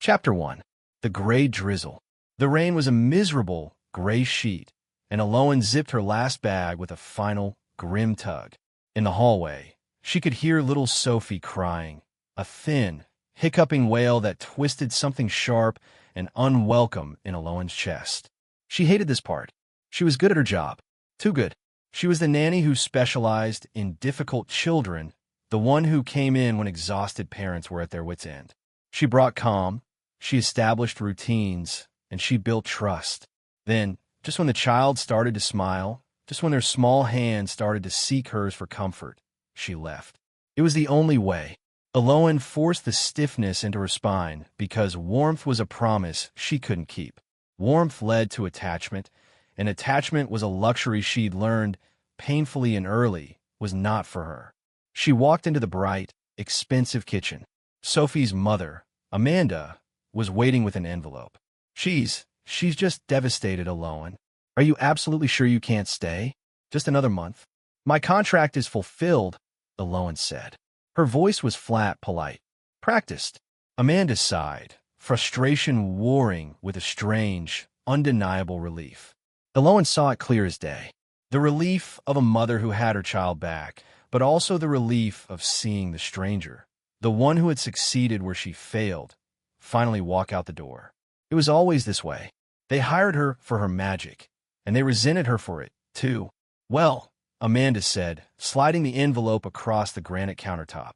Chapter 1. The Gray Drizzle. The rain was a miserable, gray sheet, and Elowen zipped her last bag with a final, grim tug. In the hallway, she could hear little Sophie crying, a thin, hiccuping wail that twisted something sharp and unwelcome in Elowen's chest. She hated this part. She was good at her job. Too good. She was the nanny who specialized in difficult children, the one who came in when exhausted parents were at their wits' end. She brought calm, she established routines, and she built trust. Then, just when the child started to smile, just when their small hands started to seek hers for comfort, she left. It was the only way. Elowen forced the stiffness into her spine because warmth was a promise she couldn't keep. Warmth led to attachment, and attachment was a luxury she'd learned, painfully and early, was not for her. She walked into the bright, expensive kitchen. Sophie's mother, Amanda, was waiting with an envelope. She's just devastated, Elowen. Are you absolutely sure you can't stay? Just another month? My contract is fulfilled, Elowen said. Her voice was flat, polite. Practiced. Amanda sighed, frustration warring with a strange, undeniable relief. Elowen saw it clear as day. The relief of a mother who had her child back, but also the relief of seeing the stranger, the one who had succeeded where she failed, finally walk out the door. It was always this way. They hired her for her magic, and they resented her for it, too. Well, Amanda said, sliding the envelope across the granite countertop.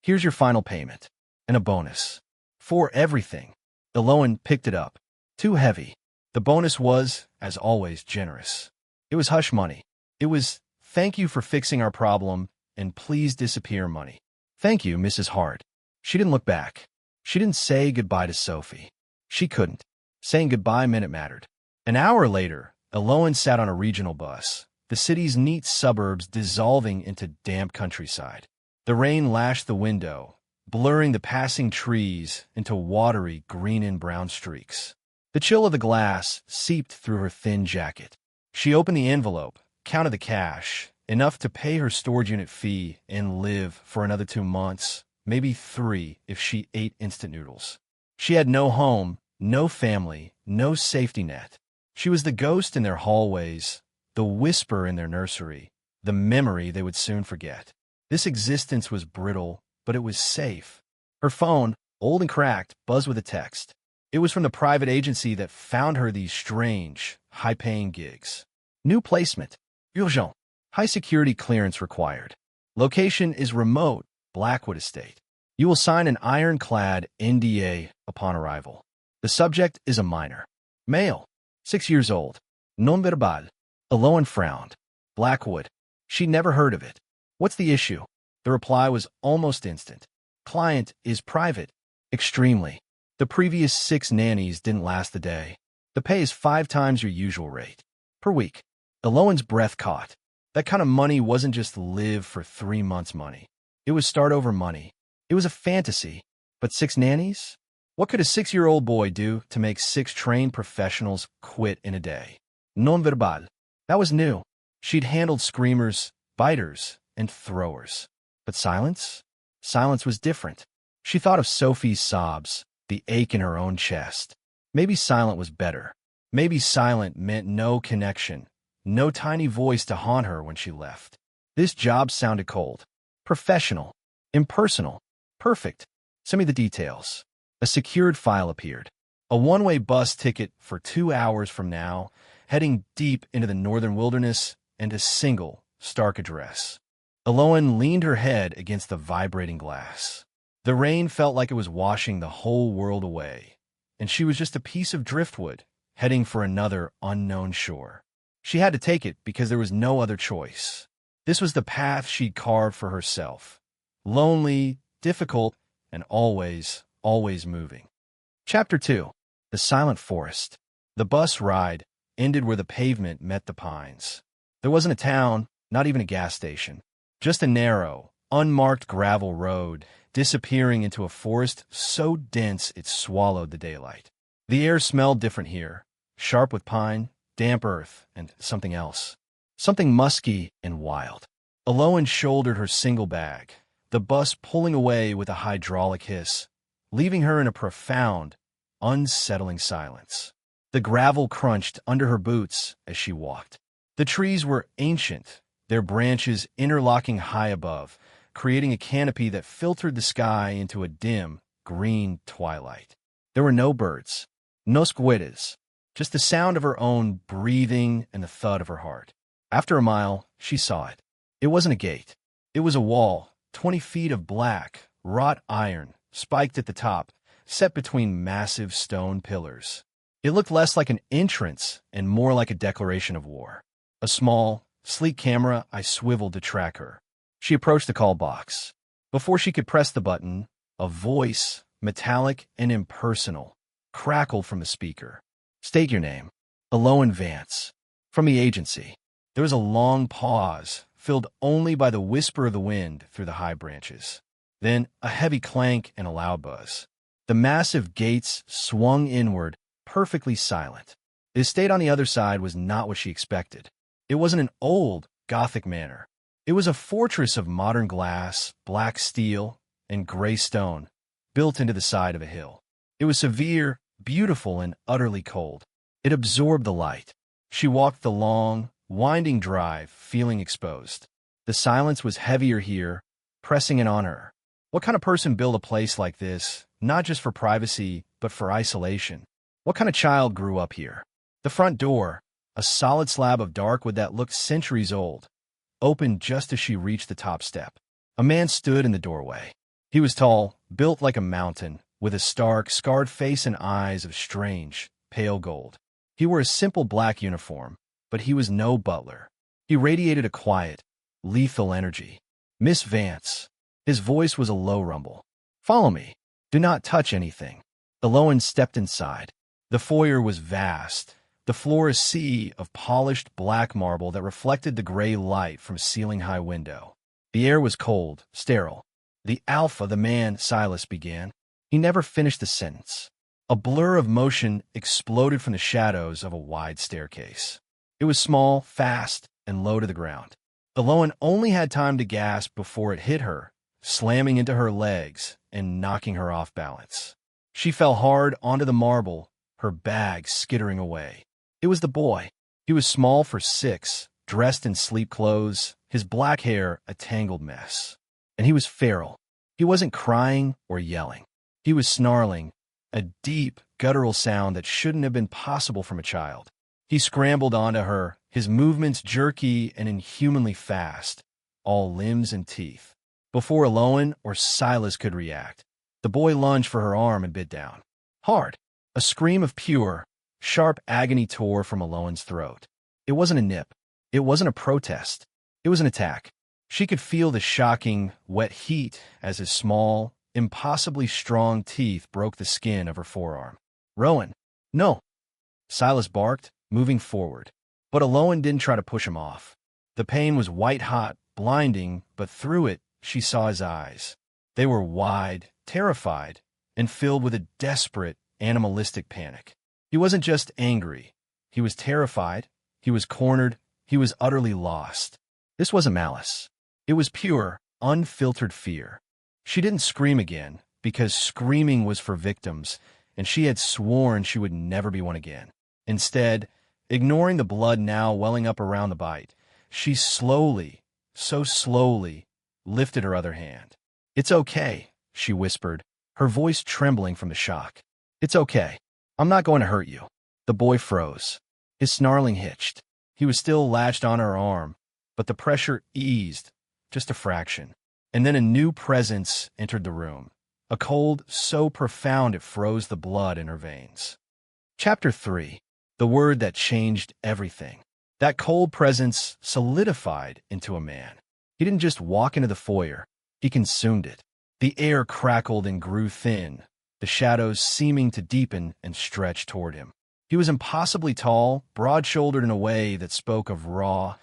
Here's your final payment, and a bonus. For everything. Elowen picked it up. Too heavy. The bonus was, as always, generous. It was hush money. It was, thank you for fixing our problem, and please disappear money. Thank you, Mrs. Hart. She didn't look back. She didn't say goodbye to Sophie. She couldn't. Saying goodbye meant it mattered. An hour later, Elowen sat on a regional bus, the city's neat suburbs dissolving into damp countryside. The rain lashed the window, blurring the passing trees into watery green and brown streaks. The chill of the glass seeped through her thin jacket. She opened the envelope, counted the cash, enough to pay her storage unit fee and live for another 2 months, maybe 3 if she ate instant noodles. She had no home, no family, no safety net. She was the ghost in their hallways, the whisper in their nursery, the memory they would soon forget. This existence was brittle, but it was safe. Her phone, old and cracked, buzzed with a text. It was from the private agency that found her these strange, high-paying gigs. New placement. Urgent. High security clearance required. Location is remote, Blackwood Estate. You will sign an ironclad NDA upon arrival. The subject is a minor. Male. 6 years old. Non-verbal. Elowen frowned. Blackwood. She'd never heard of it. What's the issue? The reply was almost instant. Client is private. Extremely. The previous 6 nannies didn't last the day. The pay is 5 times your usual rate. Per week. Elowen's breath caught. That kind of money wasn't just live for 3 months money. It was start over money. It was a fantasy. But 6 nannies? What could a 6-year-old boy do to make 6 trained professionals quit in a day? Non-verbal. That was new. She'd handled screamers, biters, and throwers. But silence? Silence was different. She thought of Sophie's sobs, the ache in her own chest. Maybe silent was better. Maybe silent meant no connection, no tiny voice to haunt her when she left. This job sounded cold. Professional. Impersonal. Perfect. Send me the details. A secured file appeared. A one-way bus ticket for 2 hours from now, heading deep into the northern wilderness, and a single, stark address. Elowen leaned her head against the vibrating glass. The rain felt like it was washing the whole world away, and she was just a piece of driftwood, heading for another unknown shore. She had to take it because there was no other choice. This was the path she'd carved for herself. Lonely, difficult, and always moving. Chapter 2. The Silent Forest. The bus ride ended where the pavement met the pines. There wasn't a town, not even a gas station. Just a narrow, unmarked gravel road disappearing into a forest so dense it swallowed the daylight. The air smelled different here, sharp with pine, damp earth, and something else. Something musky and wild. Elowen shouldered her single bag, the bus pulling away with a hydraulic hiss, leaving her in a profound, unsettling silence. The gravel crunched under her boots as she walked. The trees were ancient, their branches interlocking high above, creating a canopy that filtered the sky into a dim, green twilight. There were no birds, no squiddies, just the sound of her own breathing and the thud of her heart. After a mile, she saw it. It wasn't a gate. It was a wall, 20 feet of black, wrought iron, spiked at the top, set between massive stone pillars. It looked less like an entrance and more like a declaration of war. A small, sleek camera I swiveled to track her. She approached the call box. Before she could press the button, a voice, metallic and impersonal, crackled from the speaker. "State your name." "Elowen Vance." "From the agency." There was a long pause, filled only by the whisper of the wind through the high branches. Then a heavy clank and a loud buzz. The massive gates swung inward, perfectly silent. The estate on the other side was not what she expected. It wasn't an old, Gothic manor. It was a fortress of modern glass, black steel, and gray stone, built into the side of a hill. It was severe, beautiful, and utterly cold. It absorbed the light. She walked the long, winding drive, feeling exposed. The silence was heavier here, pressing in on her. What kind of person built a place like this, not just for privacy, but for isolation? What kind of child grew up here? The front door, a solid slab of dark wood that looked centuries old, opened just as she reached the top step. A man stood in the doorway. He was tall, built like a mountain, with a stark, scarred face and eyes of strange, pale gold. He wore a simple black uniform, but he was no butler. He radiated a quiet, lethal energy. "Miss Vance." His voice was a low rumble. "Follow me. Do not touch anything." Elowen stepped inside. The foyer was vast, the floor a sea of polished black marble that reflected the gray light from a ceiling-high window. The air was cold, sterile. "The Alpha, the man," Silas began. He never finished the sentence. A blur of motion exploded from the shadows of a wide staircase. It was small, fast, and low to the ground. Elowen only had time to gasp before it hit her, slamming into her legs and knocking her off balance. She fell hard onto the marble, her bag skittering away. It was the boy. He was small for 6, dressed in sleep clothes, his black hair a tangled mess. And he was feral. He wasn't crying or yelling. He was snarling, a deep, guttural sound that shouldn't have been possible from a child. He scrambled onto her, his movements jerky and inhumanly fast, all limbs and teeth. Before Elowen or Silas could react, the boy lunged for her arm and bit down. Hard. A scream of pure, sharp agony tore from Elowen's throat. It wasn't a nip. It wasn't a protest. It was an attack. She could feel the shocking, wet heat as his small, impossibly strong teeth broke the skin of her forearm. "Rowan, no!" Silas barked, moving forward. But Elowen didn't try to push him off. The pain was white-hot, blinding, but through it, she saw his eyes. They were wide, terrified, and filled with a desperate, animalistic panic. He wasn't just angry. He was terrified. He was cornered. He was utterly lost. This wasn't malice. It was pure, unfiltered fear. She didn't scream again, because screaming was for victims, and she had sworn she would never be one again. Instead, ignoring the blood now welling up around the bite, she slowly, so slowly, lifted her other hand. "It's okay," she whispered, her voice trembling from the shock. "It's okay. I'm not going to hurt you." The boy froze. His snarling hitched. He was still latched on her arm, but the pressure eased, just a fraction. And then a new presence entered the room, a cold so profound it froze the blood in her veins. Chapter 3. The word that changed everything. That cold presence solidified into a man. He didn't just walk into the foyer. He consumed it. The air crackled and grew thin, the shadows seeming to deepen and stretch toward him. He was impossibly tall, broad-shouldered in a way that spoke of raw,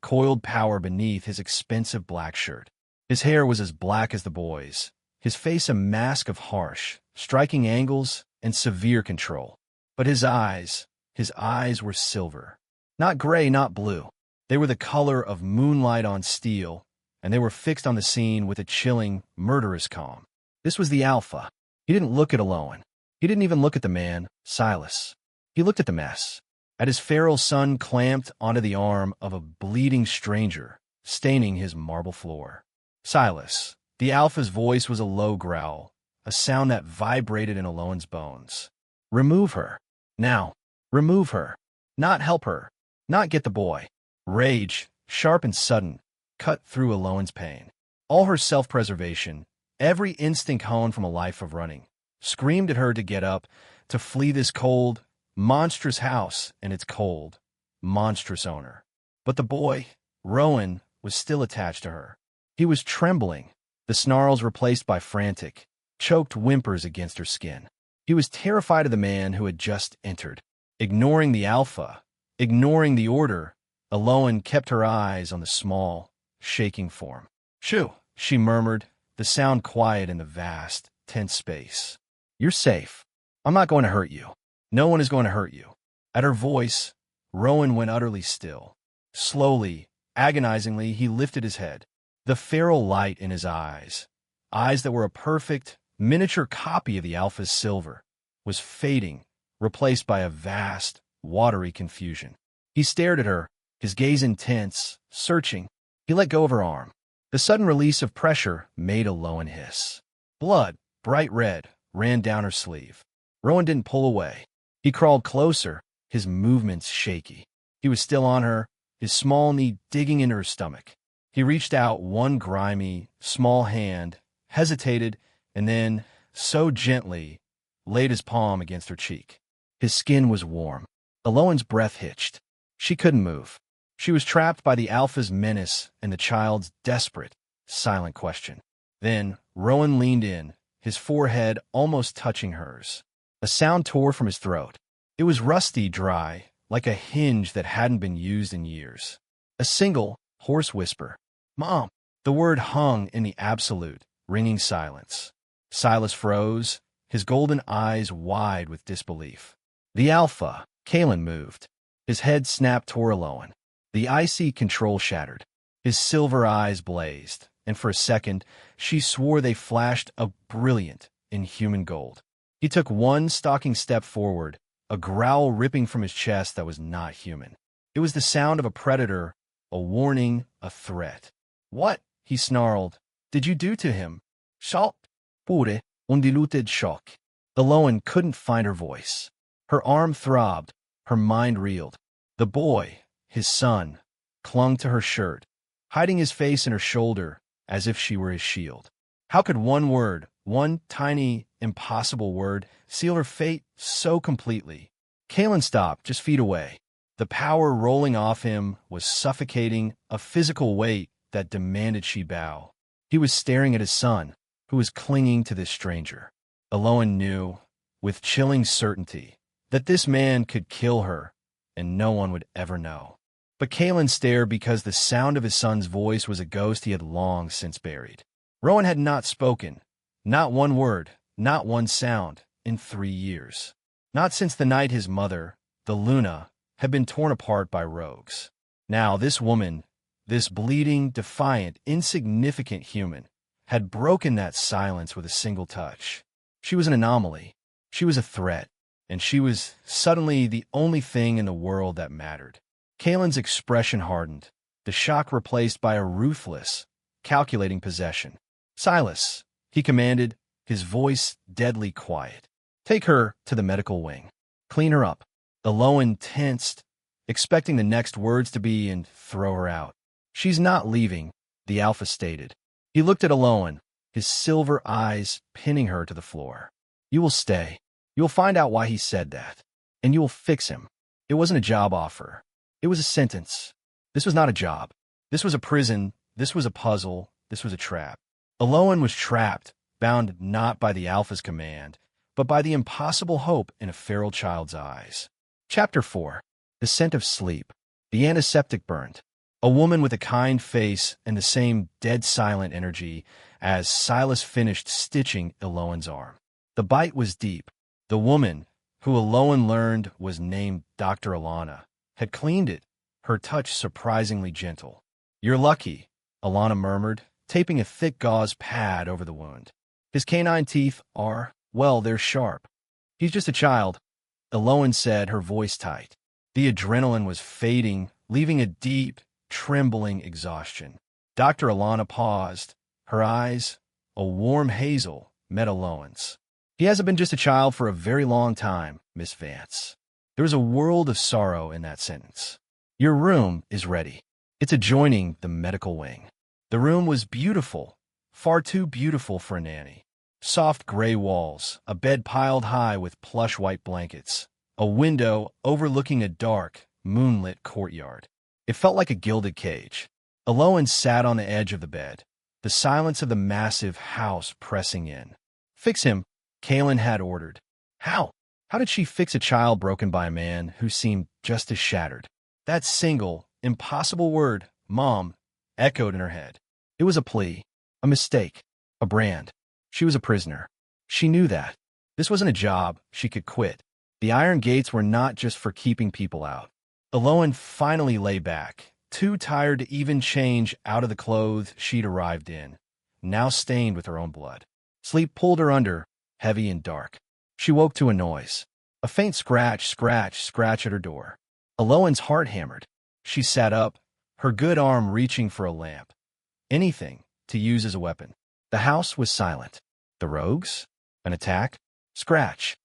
coiled power beneath his expensive black shirt. His hair was as black as the boy's, his face a mask of harsh, striking angles and severe control. But his eyes were silver. Not gray, not blue. They were the color of moonlight on steel, and they were fixed on the scene with a chilling, murderous calm. This was the Alpha. He didn't look at Elowen. He He didn't even look at the man, Silas. He looked at the mess, at his feral son clamped onto the arm of a bleeding stranger, staining his marble floor. Silas. The alpha's voice was a low growl, a sound that vibrated in Elowen's bones. Remove her. Now. Remove her. Not help her. Not get the boy. Rage, sharp and sudden, cut through Elowen's pain. All her self-preservation, every instinct honed from a life of running, screamed at her to get up, to flee this cold, monstrous house and its cold, monstrous owner. But the boy, Rowan, was still attached to her. He was trembling, the snarls replaced by frantic, choked whimpers against her skin. He was terrified of the man who had just entered. Ignoring the alpha, ignoring the order, Elowen kept her eyes on the small, shaking form. "Shoo," she murmured, the sound quiet in the vast, tense space. "You're safe. I'm not going to hurt you. No one is going to hurt you." At her voice, Rowan went utterly still. Slowly, agonizingly, he lifted his head. The feral light in his eyes that were a perfect, miniature copy of the alpha's silver, was fading, replaced by a vast, watery confusion. He stared at her, his gaze intense, searching. He let go of her arm. The sudden release of pressure made Elowen hiss. Blood, bright red, ran down her sleeve. Rowan didn't pull away. He crawled closer, his movements shaky. He was still on her, his small knee digging into her stomach. He reached out one grimy, small hand, hesitated, and then, so gently, laid his palm against her cheek. His skin was warm. Elowen's breath hitched. She couldn't move. She was trapped by the alpha's menace and the child's desperate, silent question. Then, Rowan leaned in, his forehead almost touching hers. A sound tore from his throat. It was rusty, dry, like a hinge that hadn't been used in years. A single, hoarse whisper. "Mom!" The word hung in the absolute, ringing silence. Silas froze, his golden eyes wide with disbelief. The alpha, Kaelan, moved. His head snapped toward Elowen. The icy control shattered. His silver eyes blazed, and for a second, she swore they flashed a brilliant, inhuman gold. He took one stalking step forward, a growl ripping from his chest that was not human. It was the sound of a predator, a warning, a threat. "What?" he snarled. "Did you do to him?" "Shock. Pure, undiluted shock." Elowen couldn't find her voice. Her arm throbbed, her mind reeled. The boy, his son, clung to her shirt, hiding his face in her shoulder as if she were his shield. How could one word, one tiny, impossible word, seal her fate so completely? Kaelan stopped just feet away. The power rolling off him was suffocating, a physical weight that demanded she bow. He was staring at his son, who was clinging to this stranger. Elowen knew, with chilling certainty, that this man could kill her, and no one would ever know. But Kaelan stared because the sound of his son's voice was a ghost he had long since buried. Rowan had not spoken, not one word, not one sound, in 3 years. Not since the night his mother, the Luna, had been torn apart by rogues. Now this woman, this bleeding, defiant, insignificant human, had broken that silence with a single touch. She was an anomaly. She was a threat. And she was suddenly the only thing in the world that mattered. Kaelan's expression hardened, the shock replaced by a ruthless, calculating possession. "Silas," he commanded, his voice deadly quiet. "Take her to the medical wing. Clean her up." Elowen tensed, expecting the next words to be and throw her out. "She's not leaving," the alpha stated. He looked at Elowen, his silver eyes pinning her to the floor. "You will stay. You will find out why he said that, and you will fix him." It wasn't a job offer. It was a sentence. This was not a job. This was a prison. This was a puzzle. This was a trap. Elowen was trapped, bound not by the alpha's command, but by the impossible hope in a feral child's eyes. Chapter 4. The Scent of Sleep. The antiseptic burned. A woman with a kind face and the same dead silent energy as Silas finished stitching Elowen's arm. The bite was deep. The woman, who Elowen learned was named Dr. Alana, had cleaned it, her touch surprisingly gentle. "You're lucky," Alana murmured, taping a thick gauze pad over the wound. "His canine teeth are, well, they're sharp. He's just a child, Elowen said, her voice tight. The adrenaline was fading, leaving a deep, trembling exhaustion. Dr. Alana paused. Her eyes, a warm hazel, met Elowen's. He hasn't been just a child for a very long time, Miss Vance. There was a world of sorrow in that sentence. Your room is ready. It's adjoining the medical wing. The room was beautiful, far too beautiful for a nanny. Soft gray walls, a bed piled high with plush white blankets, a window overlooking a dark, moonlit courtyard. It felt like a gilded cage. Elowen sat on the edge of the bed, the silence of the massive house pressing in. Fix him, Kaelan had ordered. How? How did she fix a child broken by a man who seemed just as shattered? That single, impossible word, Mom, echoed in her head. It was a plea, a mistake, a brand. She was a prisoner. She knew that. This wasn't a job she could quit. The iron gates were not just for keeping people out. Elowen finally lay back, too tired to even change out of the clothes she'd arrived in, now stained with her own blood. Sleep pulled her under, heavy and dark. She woke to a noise. A faint scratch at her door. Elowen's heart hammered. She sat up, her good arm reaching for a lamp. Anything to use as a weapon. The house was silent. The rogues? An attack? Scratch.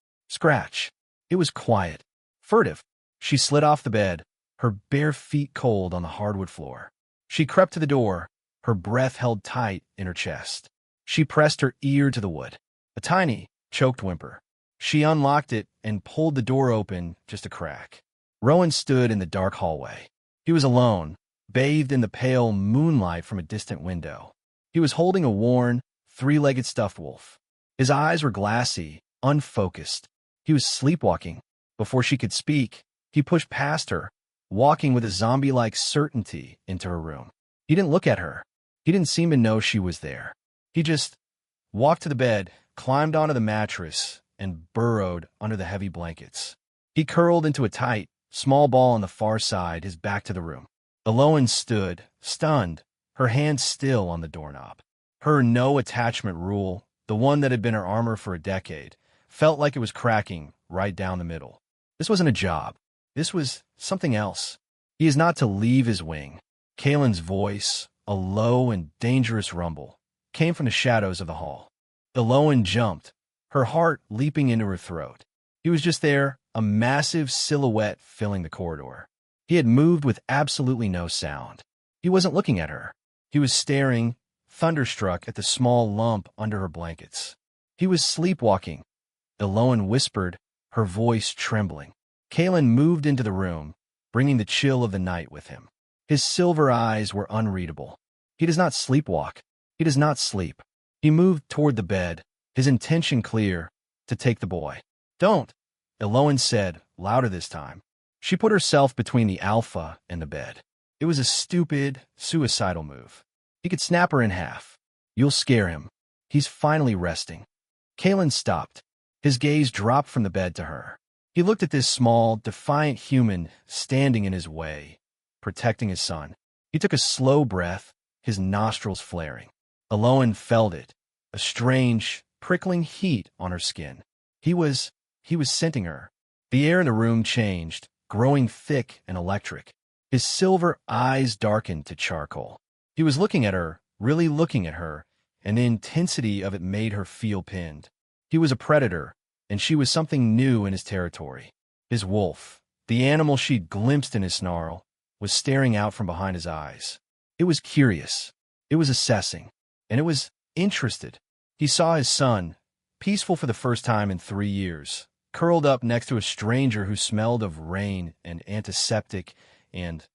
It was quiet. Furtive. She slid off the bed, her bare feet cold on the hardwood floor. She crept to the door, her breath held tight in her chest. She pressed her ear to the wood. A tiny, choked whimper. She unlocked it and pulled the door open just a crack. Rowan stood in the dark hallway. He was alone, bathed in the pale moonlight from a distant window. He was holding a worn, three-legged stuffed wolf. His eyes were glassy, unfocused. He was sleepwalking. Before she could speak, he pushed past her, walking with a zombie-like certainty into her room. He didn't look at her. He didn't seem to know she was there. He just walked to the bed, climbed onto the mattress, and burrowed under the heavy blankets. He curled into a tight, small ball on the far side, his back to the room. Elowen stood, stunned, her hand still on the doorknob. Her no-attachment rule, the one that had been her armor for a decade, felt like it was cracking right down the middle. This wasn't a job. This was something else. He is not to leave his wing. Kaelan's voice, a low and dangerous rumble, came from the shadows of the hall. Elowen jumped, her heart leaping into her throat. He was just there, a massive silhouette filling the corridor. He had moved with absolutely no sound. He wasn't looking at her. He was staring, thunderstruck, at the small lump under her blankets. He was sleepwalking. Elowen whispered, her voice trembling. Kaelan moved into the room, bringing the chill of the night with him. His silver eyes were unreadable. He does not sleepwalk. He does not sleep. He moved toward the bed, his intention clear, to take the boy. Don't, Elowen said, louder this time. She put herself between the alpha and the bed. It was a stupid, suicidal move. He could snap her in half. You'll scare him. He's finally resting. Kaelan stopped. His gaze dropped from the bed to her. He looked at this small, defiant human standing in his way, protecting his son. He took a slow breath, his nostrils flaring. Elowen felt it, a strange, prickling heat on her skin. He was scenting her. The air in the room changed, growing thick and electric. His silver eyes darkened to charcoal. He was looking at her, really looking at her, and the intensity of it made her feel pinned. He was a predator, and she was something new in his territory. His wolf, the animal she'd glimpsed in his snarl, was staring out from behind his eyes. It was curious. It was assessing. And it was interested. He saw his son, peaceful for the first time in 3 years, curled up next to a stranger who smelled of rain and antiseptic, and,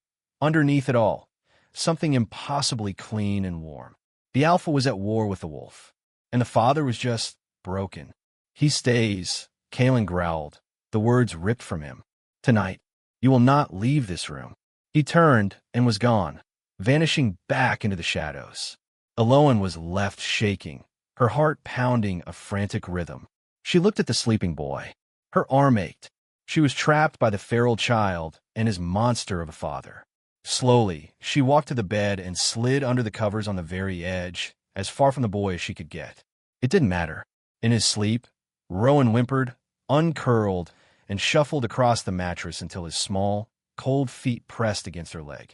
underneath it all, something impossibly clean and warm. The alpha was at war with the wolf, and the father was just broken. He stays, Kaelan growled, the words ripped from him. Tonight, you will not leave this room. He turned and was gone, vanishing back into the shadows. Elowen was left shaking, her heart pounding a frantic rhythm. She looked at the sleeping boy. Her arm ached. She was trapped by the feral child and his monster of a father. Slowly, she walked to the bed and slid under the covers on the very edge, as far from the boy as she could get. It didn't matter. In his sleep, Rowan whimpered, uncurled, and shuffled across the mattress until his small, cold feet pressed against her leg.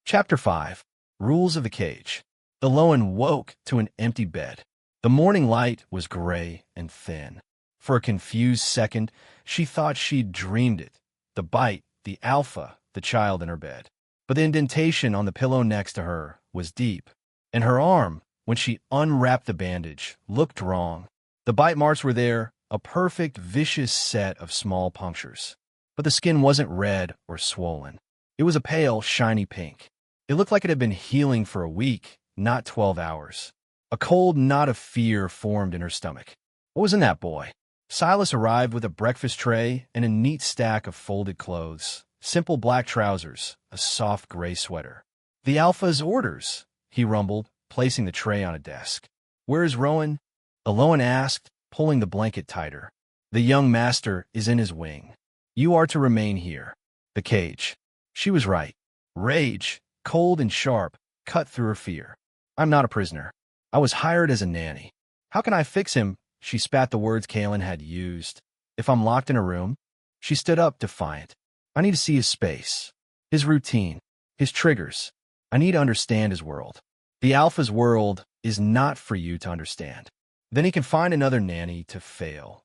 Chapter 5. Rules of the Cage. Elowen woke to an empty bed. The morning light was gray and thin. For a confused second, she thought she'd dreamed it. The bite, the alpha, the child in her bed. But the indentation on the pillow next to her was deep, and her arm, when she unwrapped the bandage, looked wrong. The bite marks were there, a perfect, vicious set of small punctures. But the skin wasn't red or swollen. It was a pale, shiny pink. It looked like it had been healing for a week, not 12 hours. A cold knot of fear formed in her stomach. What was in that boy? Silas arrived with a breakfast tray and a neat stack of folded clothes, simple black trousers, a soft gray sweater. "The Alpha's orders," he rumbled, placing the tray on a desk. "Where is Rowan?" Elowen asked, pulling the blanket tighter. "The young master is in his wing. You are to remain here." The cage. She was right. Rage, cold and sharp, cut through her fear. "I'm not a prisoner. I was hired as a nanny. How can I fix him?" She spat the words Kaelan had used. "If I'm locked in a room?" She stood up, defiant. "I need to see his space, his routine, his triggers. I need to understand his world. The Alpha's world is not for you to understand. Then he can find another nanny to fail."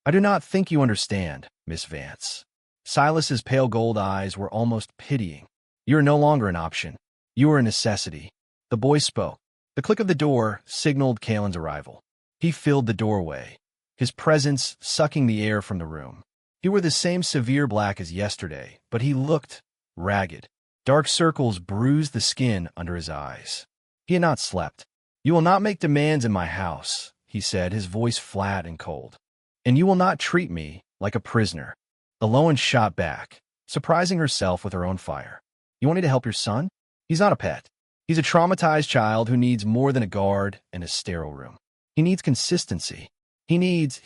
"I do not think you understand, Miss Vance." Silas's pale gold eyes were almost pitying. "You are no longer an option. You are a necessity." The boy spoke. The click of the door signaled Kaelan's arrival. He filled the doorway, his presence sucking the air from the room. He wore the same severe black as yesterday, but he looked ragged. Dark circles bruised the skin under his eyes. He had not slept. "You will not make demands in my house," he said, his voice flat and cold. "And you will not treat me like a prisoner." Elowen shot back, surprising herself with her own fire. "You want me to help your son? He's not a pet. He's a traumatized child who needs more than a guard and a sterile room. He needs consistency. He needs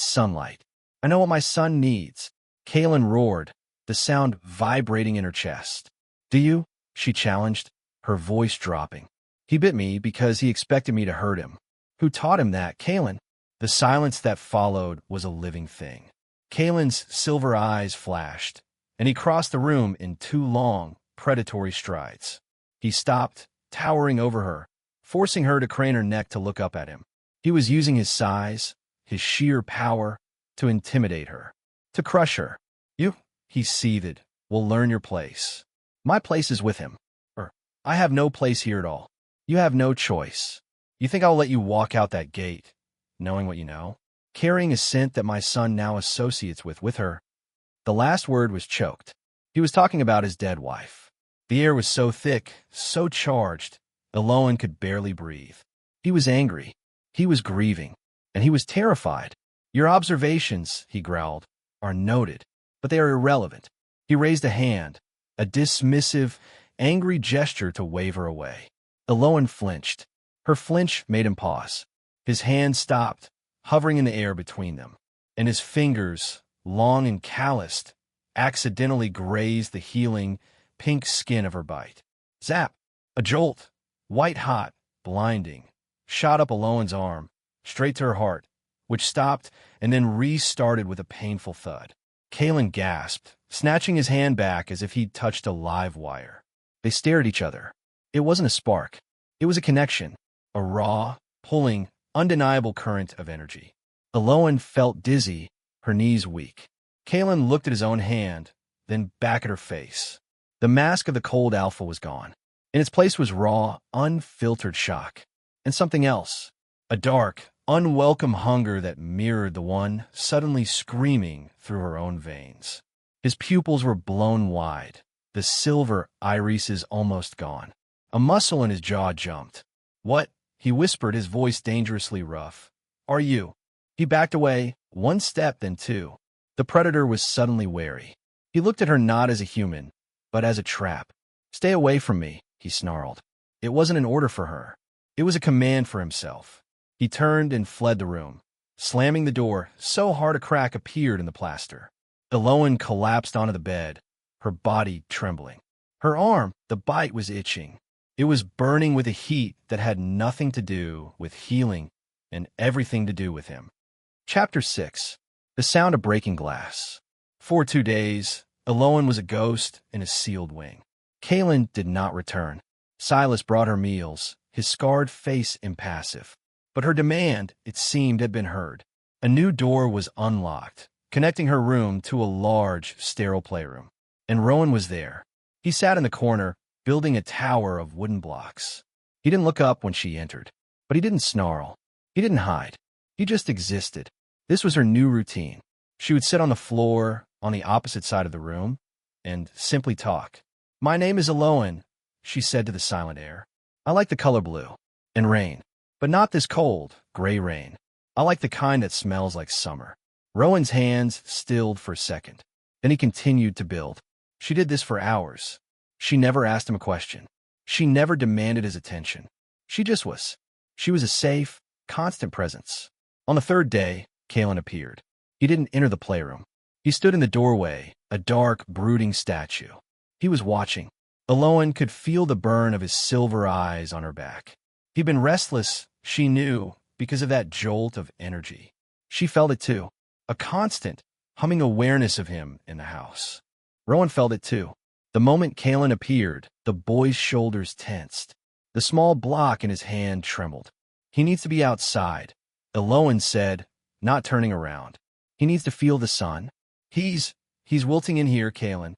sunlight. I know what my son needs." Kaelan roared, the sound vibrating in her chest. "Do you?" she challenged, her voice dropping. "He bit me because he expected me to hurt him." "Who taught him that, Kaelan?" The silence that followed was a living thing. Kaelan's silver eyes flashed, and he crossed the room in 2 long, predatory strides. He stopped, towering over her, forcing her to crane her neck to look up at him. He was using his size, his sheer power, to intimidate her, to crush her. "You," he seethed, "will learn your place. My place is with him. I have no place here at all. You have no choice. You think I'll let you walk out that gate, knowing what you know? Carrying a scent that my son now associates with her." The last word was choked. He was talking about his dead wife. The air was so thick, so charged, Elowen could barely breathe. He was angry. He was grieving. And he was terrified. "Your observations," he growled, "are noted, but they are irrelevant." He raised a hand, a dismissive, angry gesture to wave her away. Elowen flinched. Her flinch made him pause. His hand stopped, hovering in the air between them, and his fingers, long and calloused, accidentally grazed the healing, pink skin of her bite. Zap! A jolt, white-hot, blinding, shot up Elowen's arm, straight to her heart, which stopped and then restarted with a painful thud. Kaelan gasped, snatching his hand back as if he'd touched a live wire. They stared at each other. It wasn't a spark. It was a connection, a raw, pulling, undeniable current of energy. Elowen felt dizzy, her knees weak. Kaelan looked at his own hand, then back at her face. The mask of the cold alpha was gone. In its place was raw, unfiltered shock. And something else. A dark, unwelcome hunger that mirrored the one suddenly screaming through her own veins. His pupils were blown wide, the silver irises almost gone. A muscle in his jaw jumped. "What?" he whispered, his voice dangerously rough. "Are you?" He backed away, 1 step, then 2. The predator was suddenly wary. He looked at her not as a human, but as a trap. "Stay away from me," he snarled. It wasn't an order for her. It was a command for himself. He turned and fled the room, slamming the door so hard a crack appeared in the plaster. Elowen collapsed onto the bed, her body trembling. Her arm, the bite, was itching. It was burning with a heat that had nothing to do with healing and everything to do with him. Chapter 6. the sound of breaking glass. For 2 days, Elowen was a ghost in a sealed wing. Kaelan did not return. Silas brought her meals, his scarred face impassive. But her demand, it seemed, had been heard. A new door was unlocked, connecting her room to a large, sterile playroom. And Rowan was there. He sat in the corner, building a tower of wooden blocks. He didn't look up when she entered, but he didn't snarl. He didn't hide. He just existed. This was her new routine. She would sit on the floor, on the opposite side of the room, and simply talk. "My name is Elowen," she said to the silent air. "I like the color blue. And rain. But not this cold, gray rain. I like the kind that smells like summer." Rowan's hands stilled for a second. Then he continued to build. She did this for hours. She never asked him a question. She never demanded his attention. She just was. She was a safe, constant presence. On the third day, Kaelan appeared. He didn't enter the playroom. He stood in the doorway, a dark, brooding statue. He was watching. Elowen could feel the burn of his silver eyes on her back. He'd been restless, she knew, because of that jolt of energy. She felt it too, a constant, humming awareness of him in the house. Rowan felt it too. The moment Kaelan appeared, the boy's shoulders tensed. The small block in his hand trembled. "He needs to be outside," Elowen said, not turning around. "He needs to feel the sun. He's wilting in here, Kaelan.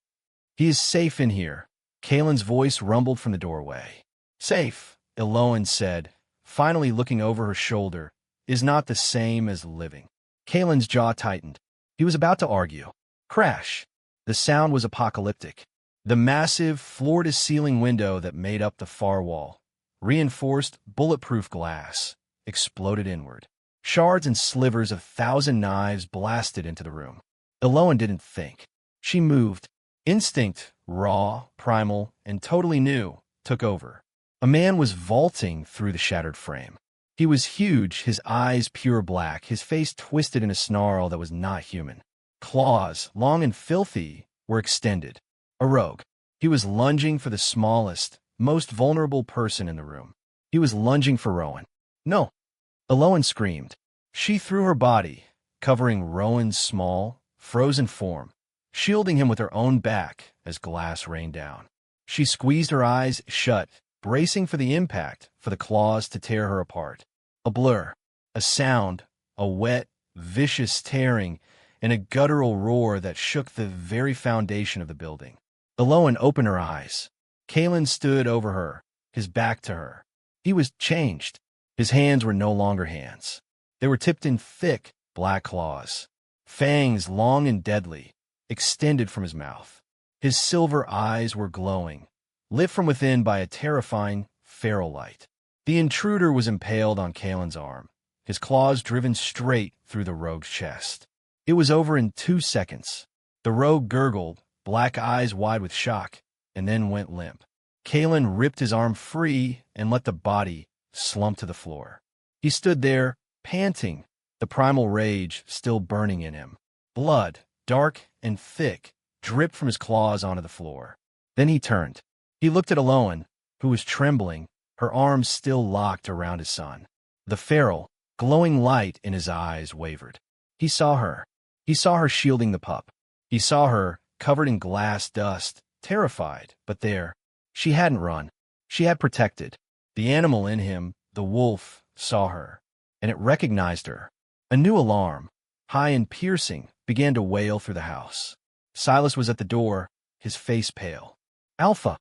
He is safe in here." Kaelan's voice rumbled from the doorway. "Safe," Elowen said, finally looking over her shoulder, "is not the same as living." Kaelan's jaw tightened. He was about to argue. Crash. The sound was apocalyptic. The massive, floor-to-ceiling window that made up the far wall, reinforced, bulletproof glass, exploded inward. Shards and slivers of 1,000 knives blasted into the room. Elowen didn't think. She moved. Instinct, raw, primal, and totally new, took over. A man was vaulting through the shattered frame. He was huge, his eyes pure black, his face twisted in a snarl that was not human. Claws, long and filthy, were extended. A rogue. He was lunging for the smallest, most vulnerable person in the room. He was lunging for Rowan. "No!" Elowen screamed. She threw her body, covering Rowan's small, frozen form, shielding him with her own back as glass rained down. She squeezed her eyes shut, bracing for the impact, for the claws to tear her apart. A blur, a sound, a wet, vicious tearing, and a guttural roar that shook the very foundation of the building. Elowen opened her eyes. Kaelan stood over her, his back to her. He was changed. His hands were no longer hands. They were tipped in thick, black claws. Fangs, long and deadly, extended from his mouth. His silver eyes were glowing, lit from within by a terrifying, feral light. The intruder was impaled on Kaelan's arm, his claws driven straight through the rogue's chest. It was over in 2 seconds. The rogue gurgled, black eyes wide with shock, and then went limp. Kaelan ripped his arm free and let the body slump to the floor. He stood there, panting, the primal rage still burning in him. Blood, dark and thick, dripped from his claws onto the floor. Then he turned. He looked at Elowen, who was trembling, her arms still locked around his son. The feral, glowing light in his eyes wavered. He saw her. He saw her shielding the pup. He saw her, covered in glass dust, terrified, but there. She hadn't run. She had protected. The animal in him, the wolf, saw her, and it recognized her. A new alarm, high and piercing, began to wail through the house. Silas was at the door, his face pale. "Alpha!"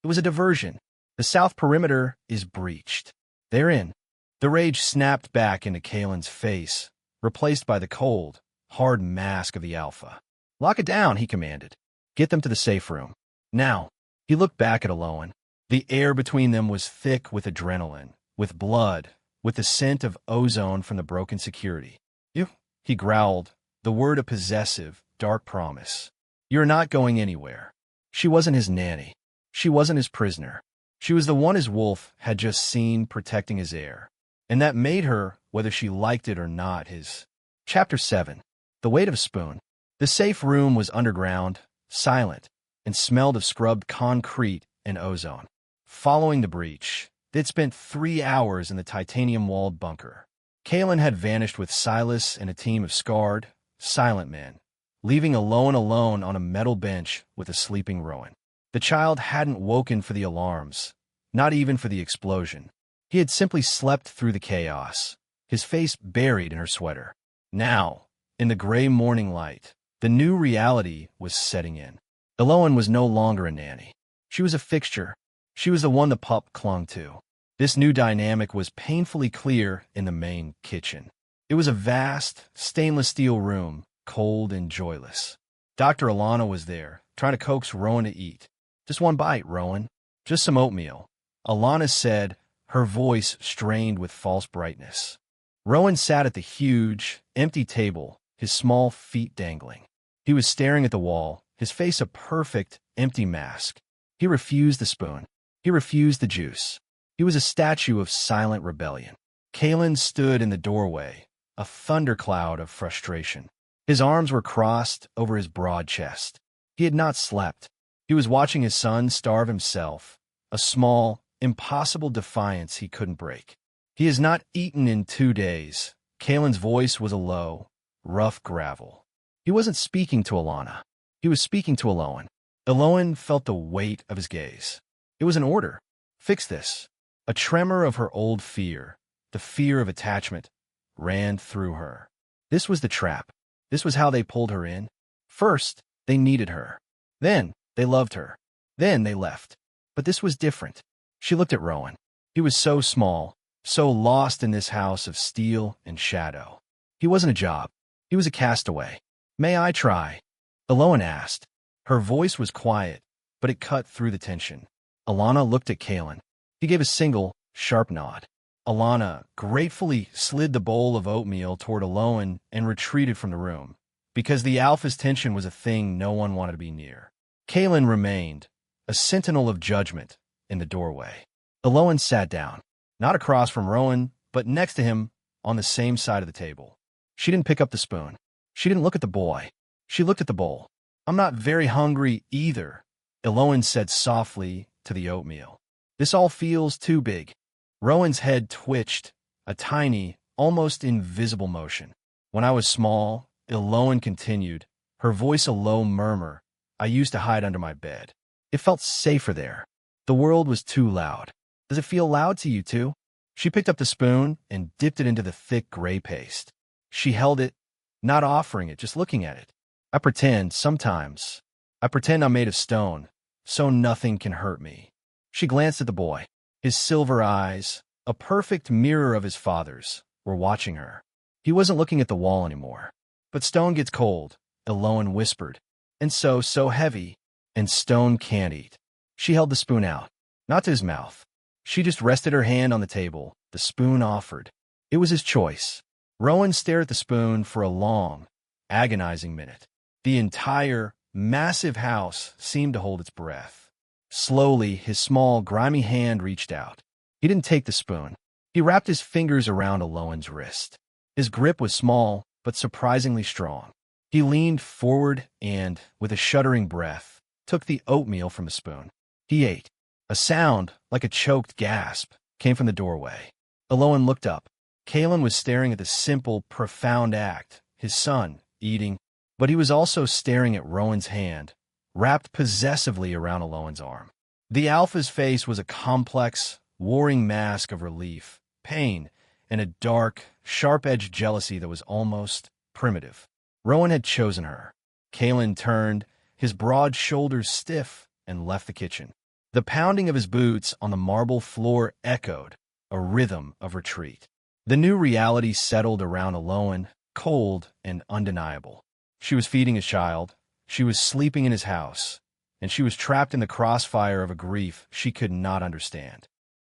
It was a diversion. "The south perimeter is breached. They're in." The rage snapped back into Kaelan's face, replaced by the cold, hard mask of the Alpha. "Lock it down," he commanded. "Get them to the safe room. Now." He looked back at Elowen. The air between them was thick with adrenaline, with blood, with the scent of ozone from the broken security. "You," he growled, the word a possessive, dark promise. "You're not going anywhere." She wasn't his nanny. She wasn't his prisoner. She was the one his wolf had just seen protecting his heir. And that made her, whether she liked it or not, his. Chapter 7. The Weight of a Spoon. The safe room was underground, silent, and smelled of scrubbed concrete and ozone. Following the breach, they'd spent 3 hours in the titanium-walled bunker. Kaelan had vanished with Silas and a team of scarred, silent men, leaving Elowen alone on a metal bench with a sleeping Rowan. The child hadn't woken for the alarms, not even for the explosion. He had simply slept through the chaos, his face buried in her sweater. Now, in the gray morning light, the new reality was setting in. Elowen was no longer a nanny. She was a fixture. She was the one the pup clung to. This new dynamic was painfully clear in the main kitchen. It was a vast, stainless steel room, cold and joyless. Dr. Alana was there, trying to coax Rowan to eat. "Just one bite, Rowan. Just some oatmeal," Alana said, her voice strained with false brightness. Rowan sat at the huge, empty table, his small feet dangling. He was staring at the wall, his face a perfect, empty mask. He refused the spoon. He refused the juice. He was a statue of silent rebellion. Kaelan stood in the doorway, a thundercloud of frustration. His arms were crossed over his broad chest. He had not slept. He was watching his son starve himself, a small, impossible defiance he couldn't break. "He has not eaten in 2 days." Kaelan's voice was a low, rough gravel. He wasn't speaking to Alana. He was speaking to Elowen. Elowen felt the weight of his gaze. It was an order. Fix this. A tremor of her old fear, the fear of attachment, ran through her. This was the trap. This was how they pulled her in. First, they needed her. Then, they loved her. Then they left. But this was different. She looked at Rowan. He was so small, so lost in this house of steel and shadow. He wasn't a job. He was a castaway. "May I try?" Elowen asked. Her voice was quiet, but it cut through the tension. Alana looked at Kaelan. He gave a single, sharp nod. Alana gratefully slid the bowl of oatmeal toward Elowen and retreated from the room, because the alpha's tension was a thing no one wanted to be near. Kaelan remained, a sentinel of judgment, in the doorway. Elowen sat down, not across from Rowan, but next to him, on the same side of the table. She didn't pick up the spoon. She didn't look at the boy. She looked at the bowl. "I'm not very hungry either," Elowen said softly to the oatmeal. "This all feels too big." Rowan's head twitched, a tiny, almost invisible motion. "When I was small," Elowen continued, her voice a low murmur, "I used to hide under my bed. It felt safer there. The world was too loud. Does it feel loud to you too?" She picked up the spoon and dipped it into the thick gray paste. She held it, not offering it, just looking at it. "I pretend, sometimes. I pretend I'm made of stone, so nothing can hurt me." She glanced at the boy. His silver eyes, a perfect mirror of his father's, were watching her. He wasn't looking at the wall anymore. "But stone gets cold," Elowen whispered. "And so heavy. And stone can't eat." She held the spoon out, not to his mouth. She just rested her hand on the table, the spoon offered. It was his choice. Rowan stared at the spoon for a long, agonizing minute. The entire, massive house seemed to hold its breath. Slowly, his small, grimy hand reached out. He didn't take the spoon. He wrapped his fingers around Elowen's wrist. His grip was small, but surprisingly strong. He leaned forward and, with a shuddering breath, took the oatmeal from the spoon. He ate. A sound, like a choked gasp, came from the doorway. Elowen looked up. Kaelan was staring at the simple, profound act, his son, eating, but he was also staring at Rowan's hand, wrapped possessively around Elowen's arm. The alpha's face was a complex, warring mask of relief, pain, and a dark, sharp-edged jealousy that was almost primitive. Rowan had chosen her. Kaelan turned, his broad shoulders stiff, and left the kitchen. The pounding of his boots on the marble floor echoed, a rhythm of retreat. The new reality settled around Elowen, cold and undeniable. She was feeding his child, she was sleeping in his house, and she was trapped in the crossfire of a grief she could not understand.